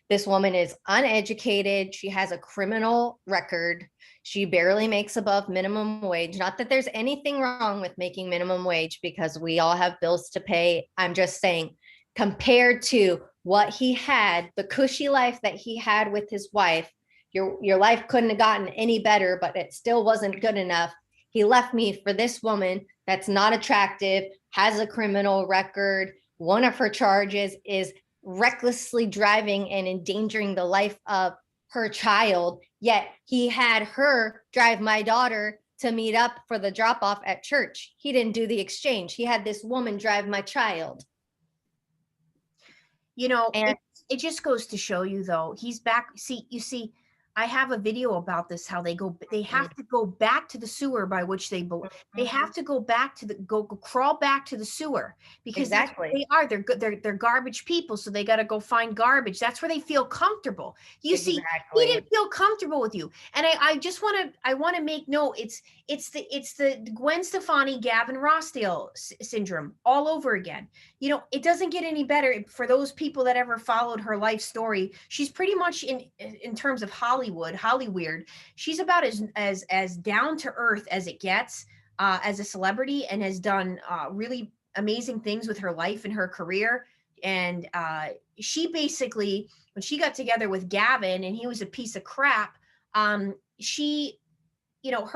this woman is uneducated. She has a criminal record. She barely makes above minimum wage. Not that there's anything wrong with making minimum wage, because we all have bills to pay. I'm just saying, compared to what he had, the cushy life that he had with his wife, your life couldn't have gotten any better, but it still wasn't good enough. He left me for this woman that's not attractive, has a criminal record. One of her charges is recklessly driving and endangering the life of her child. Yet he had her drive my daughter to meet up for the drop off at church. He didn't do the exchange. He had this woman drive my child. And it just goes to show you, though, he's back. You see, I have a video about this, how they have to go back to the sewer by which they have to go back to go crawl back to the sewer, because that's what Exactly. they are. They're garbage people. So they got to go find garbage. That's where they feel comfortable. You see, he Exactly. didn't feel comfortable with you. And I want to make note. It's the Gwen Stefani, Gavin Rossdale syndrome all over again. You know, it doesn't get any better for those people that ever followed her life story. She's pretty much in terms of Hollyweird. She's about as down to earth as it gets, as a celebrity, and has done really amazing things with her life and her career. And she basically, when she got together with Gavin and he was a piece of crap, she, you know,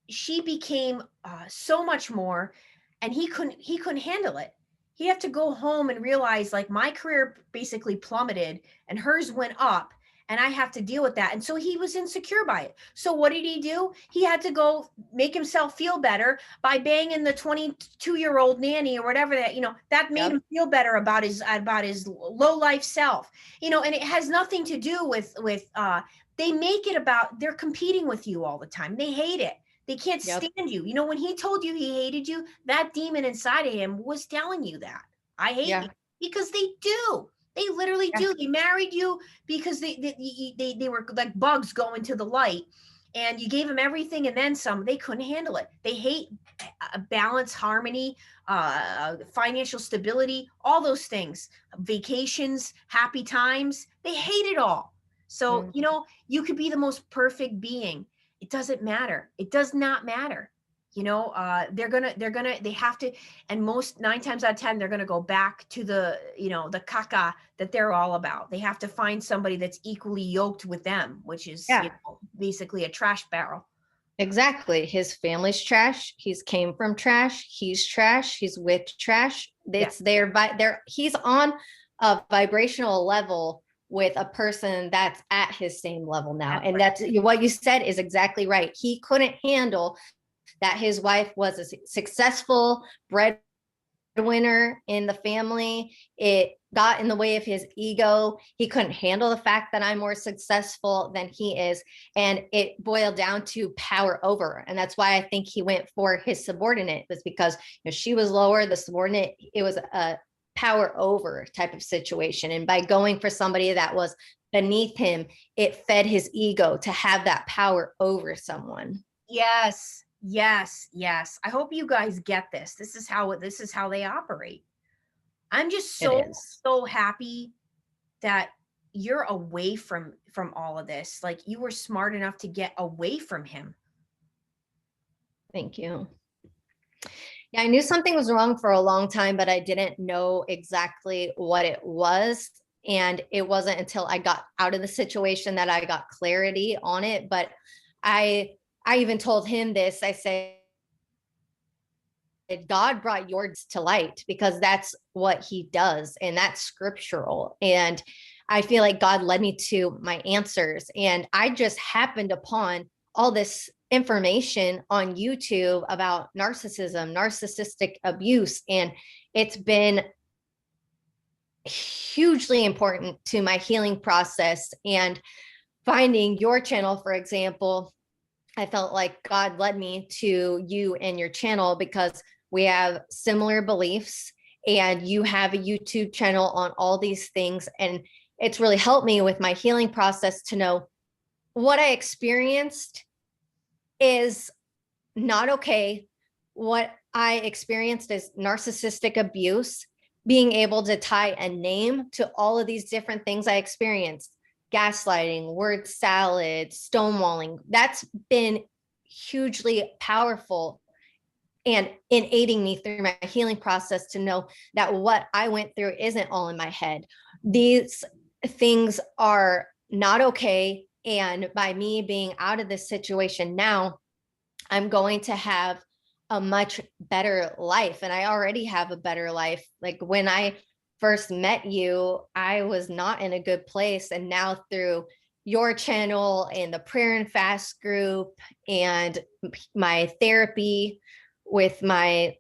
she became so much more, and he couldn't handle it. He had to go home and realize, like, my career basically plummeted and hers went up, and I have to deal with that. And so he was insecure by it. So what did he do? He had to go make himself feel better by banging the 22-year-old nanny or whatever, that, you know, that made him feel better about his low life self. You know, and it has nothing to do with they make it about they're competing with you all the time. They hate it. They can't stand you. You know, when he told you he hated you, that demon inside of him was telling you that. I hate you. Because they do. They literally do. They married you because they were like bugs going to the light, and you gave them everything and then some. They couldn't handle it. They hate balance, harmony, financial stability, all those things, vacations, happy times. They hate it all. So, you know, you could be the most perfect being. It doesn't matter. It does not matter. You know, they have to, and most 9 times out of 10, they're going to go back to the, you know, the caca that they're all about. They have to find somebody that's equally yoked with them, which is, you know, basically a trash barrel. Exactly. His family's trash. He's came from trash. He's trash. He's with trash. It's there. He's on a vibrational level with a person that's at his same level now. And that's what you said is exactly right. He couldn't handle that his wife was a successful breadwinner in the family. It got in the way of his ego. He couldn't handle the fact that I'm more successful than he is. And it boiled down to power over. And that's why I think he went for his subordinate, was because, you know, she was lower, the subordinate, it was a power over type of situation. And by going for somebody that was beneath him, it fed his ego to have that power over someone. Yes. I hope you guys get this. This is how they operate. I'm just so happy that you're away from all of this. Like, you were smart enough to get away from him. Thank you. Yeah, I knew something was wrong for a long time, but I didn't know exactly what it was. And it wasn't until I got out of the situation that I got clarity on it. But I even told him this. I said, God brought yours to light, because that's what he does. And that's scriptural. And I feel like God led me to my answers. And I just happened upon all this information on YouTube about narcissism, narcissistic abuse. And it's been hugely important to my healing process. And finding your channel, for example, I felt like God led me to you and your channel because we have similar beliefs, and you have a YouTube channel on all these things. And it's really helped me with my healing process to know what I experienced is not okay. What I experienced is narcissistic abuse, being able to tie a name to all of these different things I experienced. Gaslighting, word salad, stonewalling. That's been hugely powerful and in aiding me through my healing process to know that what I went through isn't all in my head. These things are not okay. And by me being out of this situation now, I'm going to have a much better life. And I already have a better life. Like, when I first met you, I was not in a good place. And now through your channel and the prayer and fast group and my therapy with my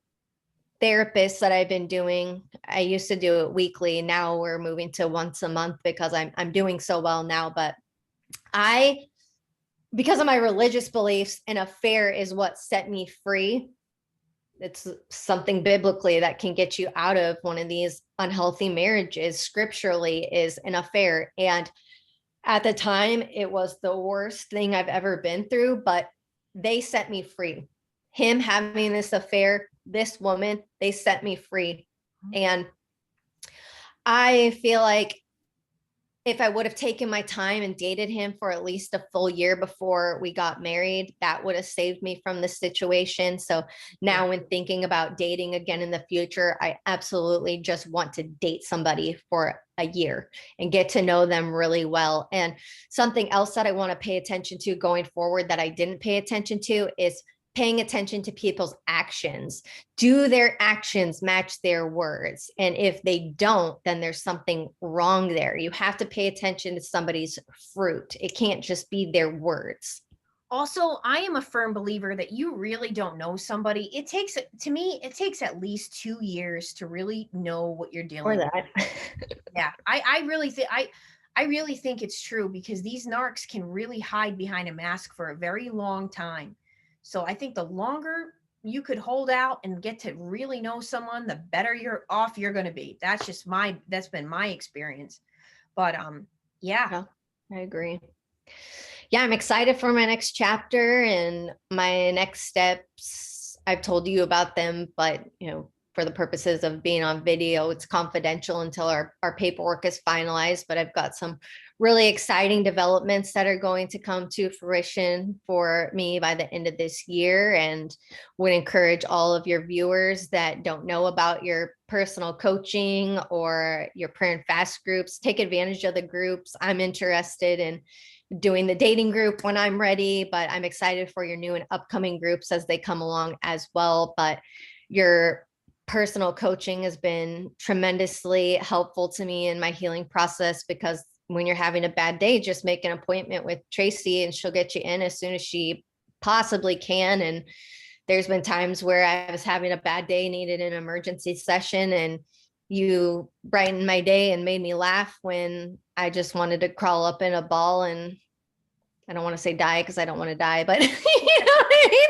therapist that I've been doing, I used to do it weekly. Now we're moving to once a month because I'm doing so well now. But Because of my religious beliefs, an affair is what set me free. It's something biblically that can get you out of one of these unhealthy marriages scripturally, is an affair. And at the time, it was the worst thing I've ever been through, but they set me free. Him having this affair, this woman, they set me free. And I feel like if I would have taken my time and dated him for at least a full year before we got married, that would have saved me from the situation. So now when thinking about dating again in the future, I absolutely just want to date somebody for a year and get to know them really well. And something else that I want to pay attention to going forward that I didn't pay attention to is paying attention to people's actions. Do their actions match their words? And if they don't, then there's something wrong there. You have to pay attention to somebody's fruit. It can't just be their words. Also, I am a firm believer that you really don't know somebody. It takes at least 2 years to really know what you're dealing with. Yeah, I really think I really think it's true, because these narcs can really hide behind a mask for a very long time. So I think the longer you could hold out and get to really know someone, the better you're going to be. That's been my experience. But yeah, I agree. Yeah, I'm excited for my next chapter and my next steps. I've told you about them, but for the purposes of being on video, it's confidential until our paperwork is finalized. But I've got some really exciting developments that are going to come to fruition for me by the end of this year, and would encourage all of your viewers that don't know about your personal coaching or your prayer and fast groups, take advantage of the groups. I'm interested in doing the dating group when I'm ready, but I'm excited for your new and upcoming groups as they come along as well. But your personal coaching has been tremendously helpful to me in my healing process, because when you're having a bad day, just make an appointment with Tracy and she'll get you in as soon as she possibly can. And there's been times where I was having a bad day, needed an emergency session, and you brightened my day and made me laugh when I just wanted to crawl up in a ball and I don't want to say die because I don't want to die, but you know what I mean?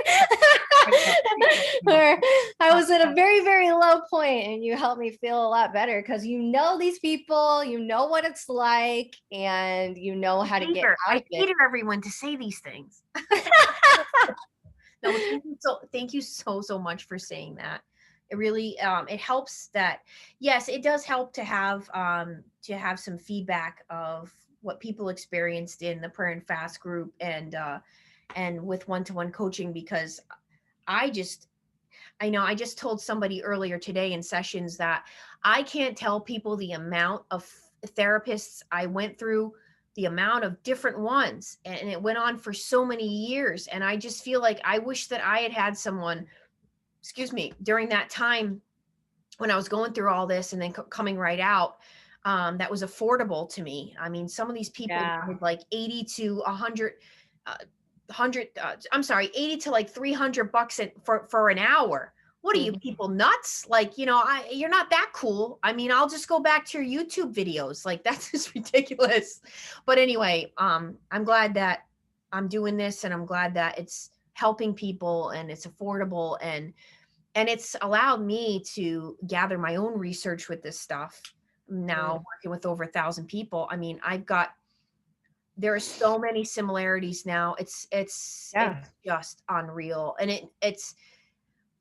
Where I was at a very, very low point and you helped me feel a lot better because you know these people, you know what it's like, and you know how to get out of it. I hate everyone to say these things. No, thank you so much for saying that. It really it helps that, yes, it does help to have some feedback of what people experienced in the prayer and fast group and with one-to-one coaching, because I just told somebody earlier today in sessions that I can't tell people the amount of therapists I went through, the amount of different ones, and it went on for so many years. And I just feel like I wish that I had someone, during that time when I was going through all this and then coming right out, that was affordable to me. I mean, some of these people wanted like 80 to 100, 80 to like $300 for an hour. What are you people nuts? Like, you're not that cool. I mean, I'll just go back to your YouTube videos. Like, that's just ridiculous. But anyway, I'm glad that I'm doing this, and I'm glad that it's helping people and it's affordable, and it's allowed me to gather my own research with this stuff. Now working with over 1,000 people. I mean, there are so many similarities now. It's just unreal. And it's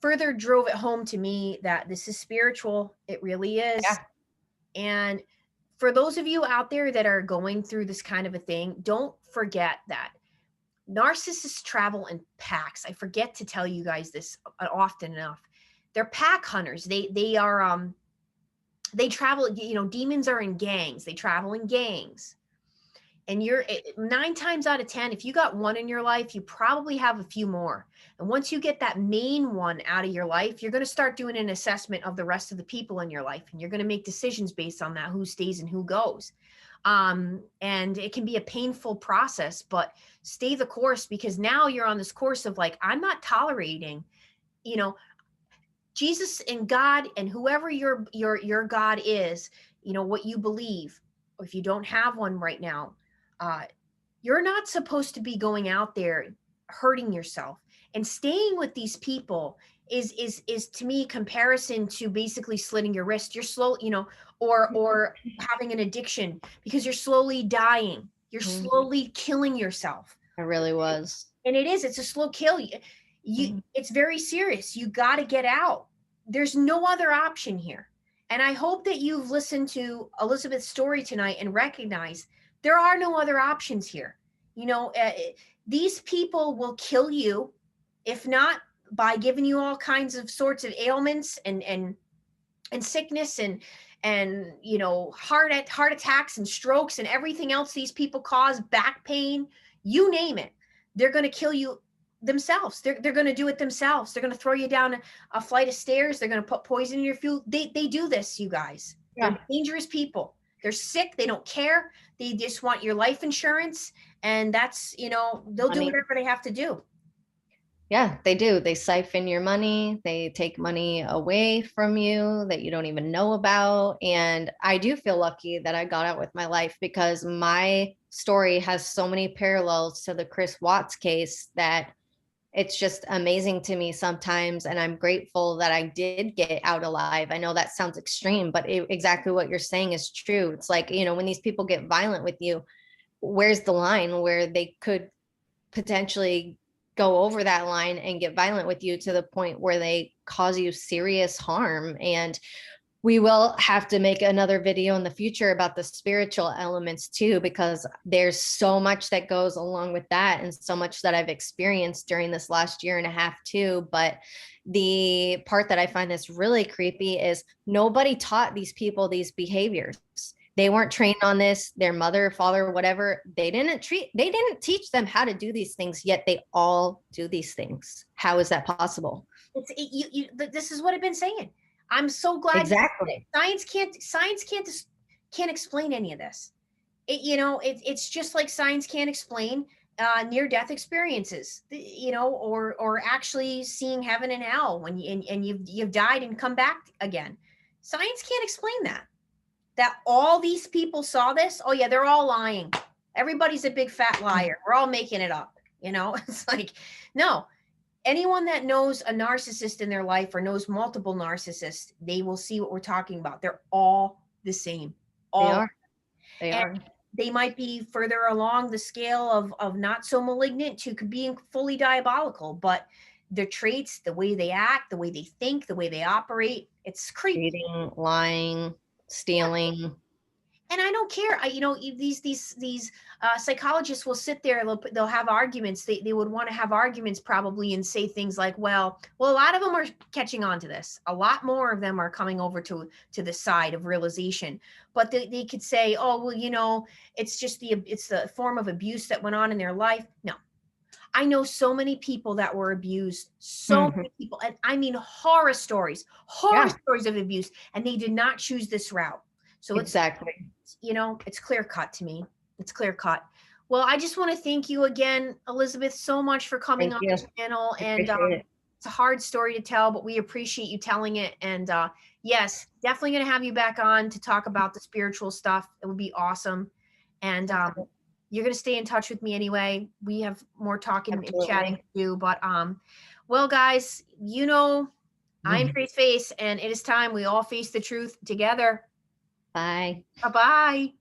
further drove it home to me that this is spiritual. It really is. Yeah. And for those of you out there that are going through this kind of a thing, don't forget that narcissists travel in packs. I forget to tell you guys this often enough. They're pack hunters. They are they travel, demons are in gangs. They travel in gangs. And you're 9 times out of 10, if you got one in your life, you probably have a few more. And once you get that main one out of your life, you're going to start doing an assessment of the rest of the people in your life. And you're going to make decisions based on that, who stays and who goes. And it can be a painful process, but stay the course, because now you're on this course of like, I'm not tolerating, Jesus and God and whoever your God is, what you believe. If you don't have one right now, You're not supposed to be going out there hurting yourself, and staying with these people is to me comparison to basically slitting your wrist. You're slow, you know, or having an addiction, because you're slowly dying. You're Mhm. slowly killing yourself. I really was. And it's a slow kill. Mhm. It's very serious. You got to get out. There's no other option here. And I hope that you've listened to Elizabeth's story tonight and recognize there are no other options here. You know, these people will kill you, if not by giving you all kinds of sorts of ailments and sickness and you know, heart attacks and strokes and everything else these people cause, back pain, you name it. They're going to kill you themselves. They're going to do it themselves. They're going to throw you down a flight of stairs. They're going to put poison in your food. They do this, you guys. Yeah. They're dangerous people. They're sick. They don't care. They just want your life insurance, and that's, you know, they'll do Money. whatever they have to do. Yeah, they do. They siphon your money. They take money away from you that you don't even know about. And I do feel lucky that I got out with my life, because my story has so many parallels to the Chris Watts case that it's just amazing to me sometimes. And I'm grateful that I did get out alive. I know that sounds extreme, but exactly what you're saying is true. It's like, you know, when these people get violent with you, where's the line where they could potentially go over that line and get violent with you to the point where they cause you serious harm? And we will have to make another video in the future about the spiritual elements too, because there's so much that goes along with that, and so much that I've experienced during this last year and a half too. But the part that I find that's really creepy is nobody taught these people these behaviors. They weren't trained on this. Their mother, father, whatever, they didn't teach them how to do these things, yet they all do these things. How is that possible? This is what I've been saying. I'm so glad. Exactly. Can't explain any of this. You know, it's just like science can't explain near death experiences, you know, or actually seeing heaven and hell when and you've died and come back again. Science can't explain that all these people saw this. Oh yeah, they're all lying. Everybody's a big fat liar. We're all making it up, you know. It's like, no. Anyone that knows a narcissist in their life or knows multiple narcissists, they will see what we're talking about. They're all the same. They All. are. They And are. they might be further along the scale of not so malignant to being fully diabolical, but their traits, the way they act, the way they think, the way they operate, it's creepy. Cheating, lying, stealing. And I don't care. You know, these psychologists will sit there. They'll have arguments. They would want to have arguments probably and say things like, well, a lot of them are catching on to this. A lot more of them are coming over to the side of realization. But they could say, oh, well, you know, it's the form of abuse that went on in their life. No, I know so many people that were abused. So many people, and I mean horror stories Yeah, of abuse, and they did not choose this route. So exactly. you know, it's clear cut to me. It's clear cut. Well, I just want to thank you again, Elizabeth, so much for coming Thank on you. the channel. I And appreciate it. it's a hard story to tell, but we appreciate you telling it. And yes, definitely going to have you back on to talk about the spiritual stuff. It would be awesome. And you're going to stay in touch with me anyway. We have more talking and chatting to do. But well, guys, you know, I'm Trace Face, and it is time we all face the truth together. Bye. Bye-bye.